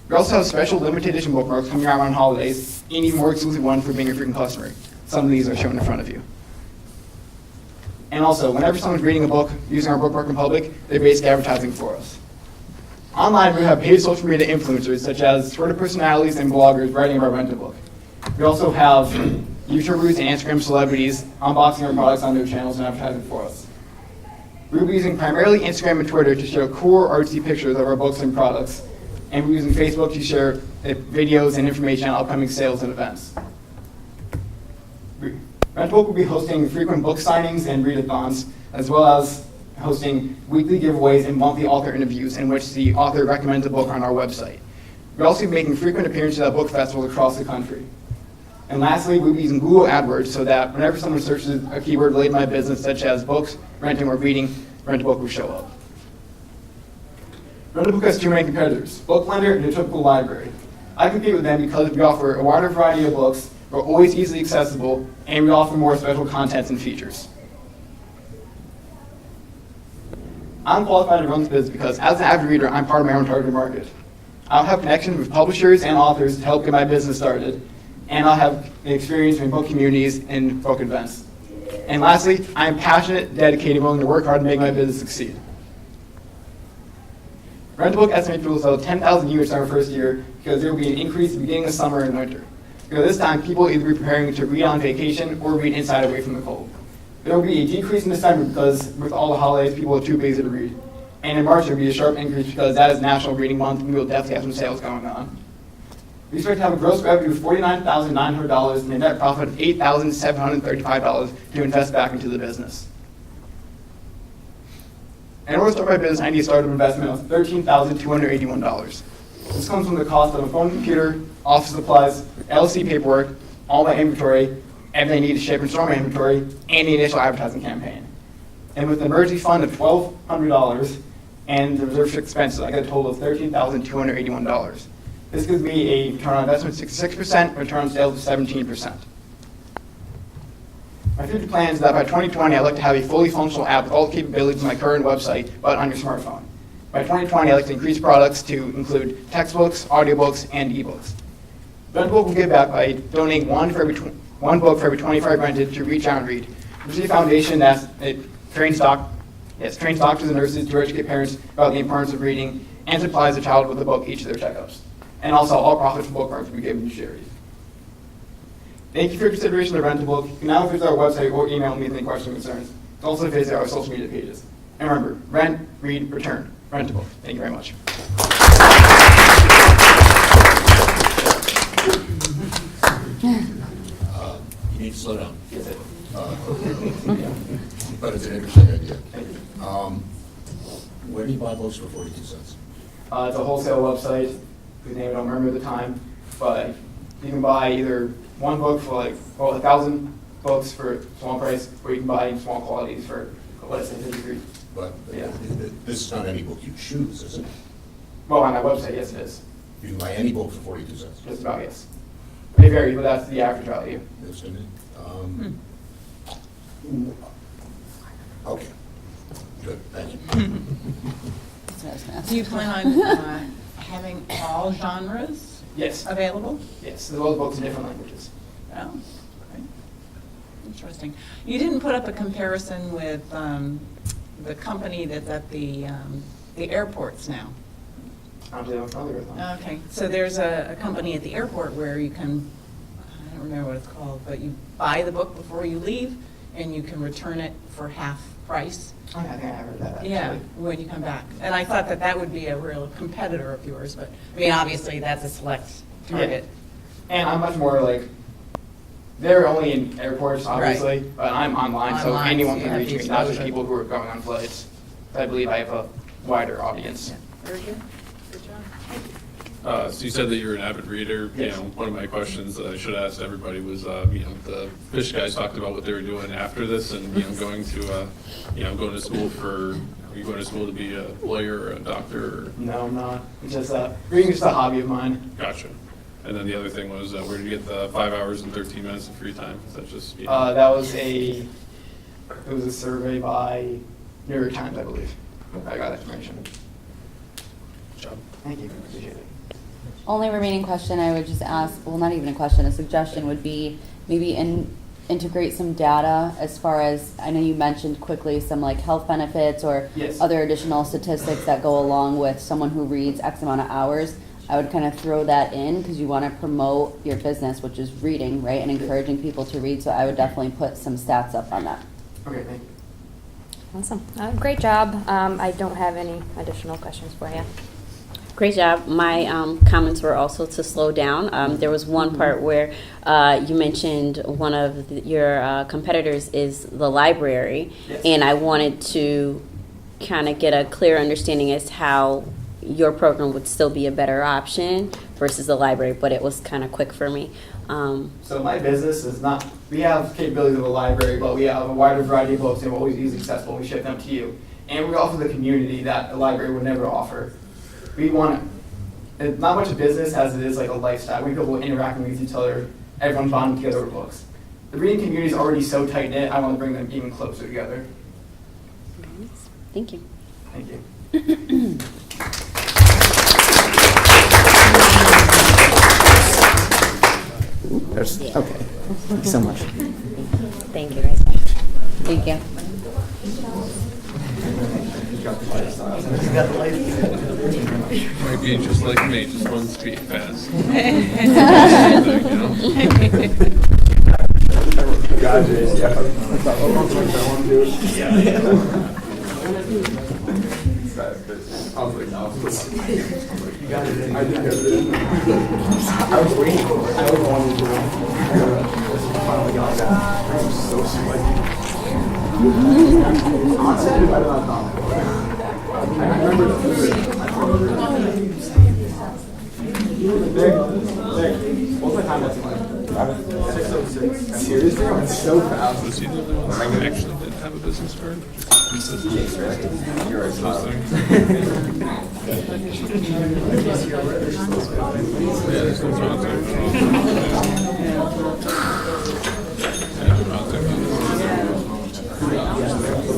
We also have special limited edition bookmarks coming around on holidays, and even more exclusive ones for being a frequent customer. Some of these are shown in front of you. And also, whenever someone's reading a book using our bookmark in public, they're basically advertising for us. Online, we have paid social media influencers, such as Twitter personalities and bloggers writing about Rent a Book. We also have YouTubers and Instagram celebrities unboxing our products on their channels and advertising for us. We'll be using primarily Instagram and Twitter to share cool artsy pictures of our books and products. And we're using Facebook to share videos and information on upcoming sales and events. Rent-A-Book will be hosting frequent book signings and readathons, as well as hosting weekly giveaways and monthly author interviews in which the author recommends a book on our website. We'll also be making frequent appearances at book festivals across the country. And lastly, we'll be using Google AdWords so that whenever someone searches a keyword related to my business, such as books, renting, or reading, Rent-A-Book will show up. Rent-A-Book has two main competitors, Booklender and a typical library. I compete with them because we offer a wider variety of books, we're always easily accessible, and we offer more special contents and features. I'm qualified to run this business because as an avid reader, I'm part of my own target market. I'll have connections with publishers and authors to help get my business started, and I'll have the experience in book communities and book events. And lastly, I am passionate, dedicated, willing to work hard to make my business succeed. Rent-A-Book estimates we will sell 10,000 units in our first year because there will be an increase at the beginning of summer and winter. Because this time, people will either be preparing to read on vacation or read inside away from the cold. There will be a decrease in December because with all the holidays, people are too busy to read. And in March, there will be a sharp increase because that is National Reading Month and we will definitely have some sales going on. We expect to have a gross revenue of $49,900 and a net profit of $8,735 to invest back into the business. In order to start my business, I need a startup investment of $13,281. This comes from the cost of a phone computer, office supplies, LLC paperwork, all my inventory, everything I need to ship and store my inventory, and the initial advertising campaign. And with an emergency fund of $1,200 and the reserve expenses, I get a total of $13,281. This gives me a return on investment of 66%, return on sales of 17%. My future plan is that by 2020, I'd like to have a fully functional app with all the capabilities of my current website, but on your smartphone. By 2020, I'd like to increase products to include textbooks, audiobooks, and ebooks. Rent-A-Book will give back by donating one book for every 25 rented to Reach Out and Read, which is a foundation that trains doctors and nurses to educate parents about the importance of reading and supplies a child with a book each of their checkups. And also, all profits from bookmarks will be given to charity. Thank you for your consideration of Rent-A-Book. You can now visit our website or email me with any questions or concerns. You can also visit our social media pages. And remember, rent, read, return. Rent-A-Book. Thank you very much. You need to slow down. Yes, sir. But it's an interesting idea. Where do you buy books for 42 cents? It's a wholesale website, whose name I don't remember at the time, but you can buy either one book for like 1,000 books for a small price, or you can buy small quantities for less than 50 degrees. But Yeah. this is not any book you choose, is it? Well, on that website, yes, it is. You can buy any book for 42 cents. Just about, yes. They vary, but that's the average value. Isn't it? Okay. Good, thank you. That's what I was gonna ask. Do you plan on having all genres Yes. available? Yes, as well as books in different languages. Oh, okay. Interesting. You didn't put up a comparison with the company that's at the airports now. I'm familiar with them. Okay, so there's a company at the airport where you can, I don't remember what it's called, but you buy the book before you leave and you can return it for half price. I think I have heard that, actually. Yeah, when you come back. And I thought that that would be a real competitor of yours, but, I mean, obviously, that's a select target. And I'm much more like, they're only in airports, obviously, but I'm online, so Online, anyone so you can have reach the me, not just exposure. people who are going on flights. I believe I have a wider audience. Yeah. Very good. Good job. So you said that you're an avid reader. Yes. You know, one of my questions that I should ask everybody was, the fish guys talked about what they were doing after this, and going to, going to school for. Are you going to school to be a lawyer or a doctor? Or? No, I'm not. It's just reading is just a hobby of mine. Gotcha. And then the other thing was, where did you get the 5 hours and 13 minutes of free time? Is that just? That was it was a survey by New York Times, I believe. I got that information. Good job. Thank you. Appreciate it. Only remaining question I would just ask, well, not even a question, a suggestion would be maybe integrate some data as far as, I know you mentioned quickly some like health benefits or Yes. other additional statistics that go along with someone who reads X amount of hours. I would kind of throw that in because you want to promote your business, which is reading, right, and encouraging people to read. So I would definitely put some stats up on that. Okay, thank you. Awesome. Great job. I don't have any additional questions for you. Great job. My comments were also to slow down. There was one part where you mentioned one of your competitors is the library, and I wanted to kind of get a clear understanding as to how your program would still be a better option versus the library, but it was kind of quick for me. So my business is not, we have capabilities of a library, but we have a wider variety of books and we're always easily accessible. We ship them to you. And we offer the community that a library would never offer. We want it's not much a business as it is like a lifestyle. We people interacting with each other, everyone's bonding together over books. The reading community is already so tight-knit, I want to bring them even closer together. Thank you. Thank you. Okay. Thank you so much. Thank you, guys. Thank you. Might be just like me, just one street fast. I was waiting for it. I was wanting to finally got that. I'm so sweaty. Honestly, I don't know. I remember the what's my time looking like? 6:06. Seriously? I'm so fast. Was he the only one who actually didn't have a business card? You're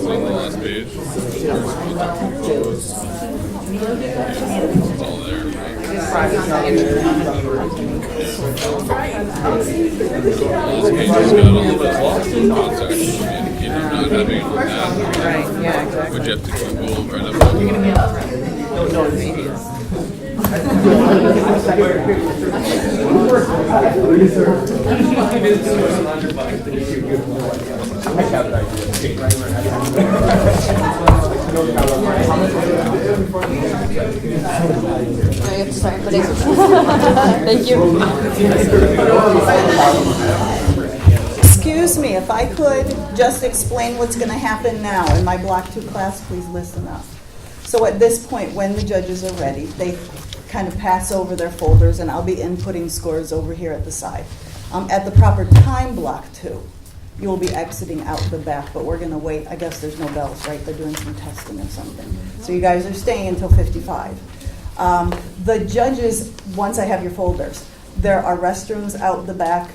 on the last page. It's all there, right? Those pages got all of his lost in context. You know, not having it with that. Right, yeah, exactly. Would you have to Google right up? You're going to be up front. No, Thank you. Excuse me, if I could just explain what's going to happen now in my Block 2 class, please listen up. So at this point, when the judges are ready, they kind of pass over their folders, and I'll be inputting scores over here at the side. At the proper time, Block 2, you will be exiting out the back, but we're going to wait. I guess there's no bells, right? They're doing some testing or something. So you guys are staying until 55. The judges, once I have your folders, there are restrooms out the back.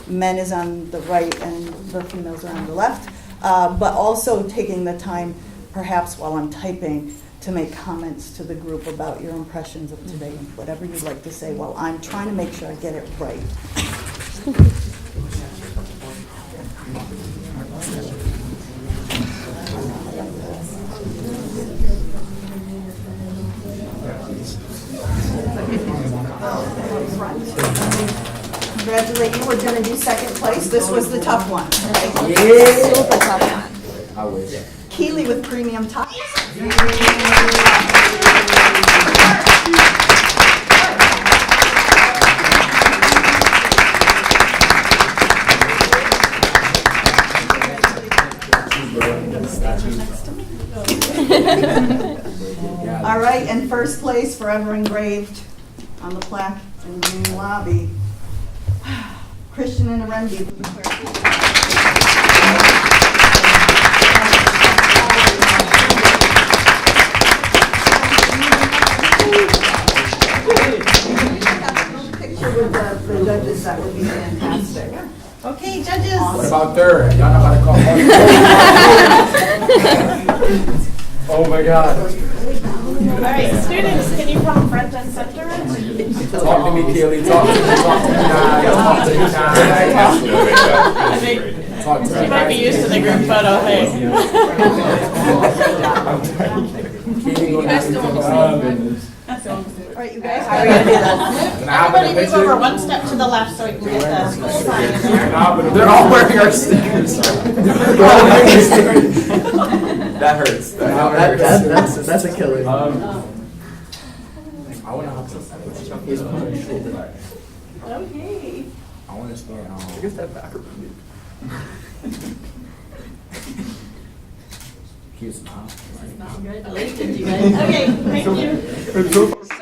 Men is on the right and the females are on the left, but also taking the time, perhaps while I'm typing, to make comments to the group about your impressions of today and whatever you'd like to say while I'm trying to make sure I get it right. Congratulate you. We're going to do second place. This was the tough one. Right? Yeah. Super tough one. I wish. Keeley with premium ties. All right, and first place, forever engraved on the plaque in the green lobby, Christian and Arendi. Picture with the judges, that would be fantastic. Okay, judges. What about third? Y'all know how to call Oh my God. All right, students, can you come front and center? Talk to me, Keely. Talk to me. Talk to me. I think you might be used to the group photo. Hey. You guys still on the same? right, you guys. How are we gonna do this? Everybody move over one step to the left so we can get the school sign in there. They're all wearing our stickers. They're all wearing our stickers. That hurts. That's a killer. I want to have some. Okay. I want to stand on. I guess that back. He's not. Congratulations, you guys. Okay, thank you.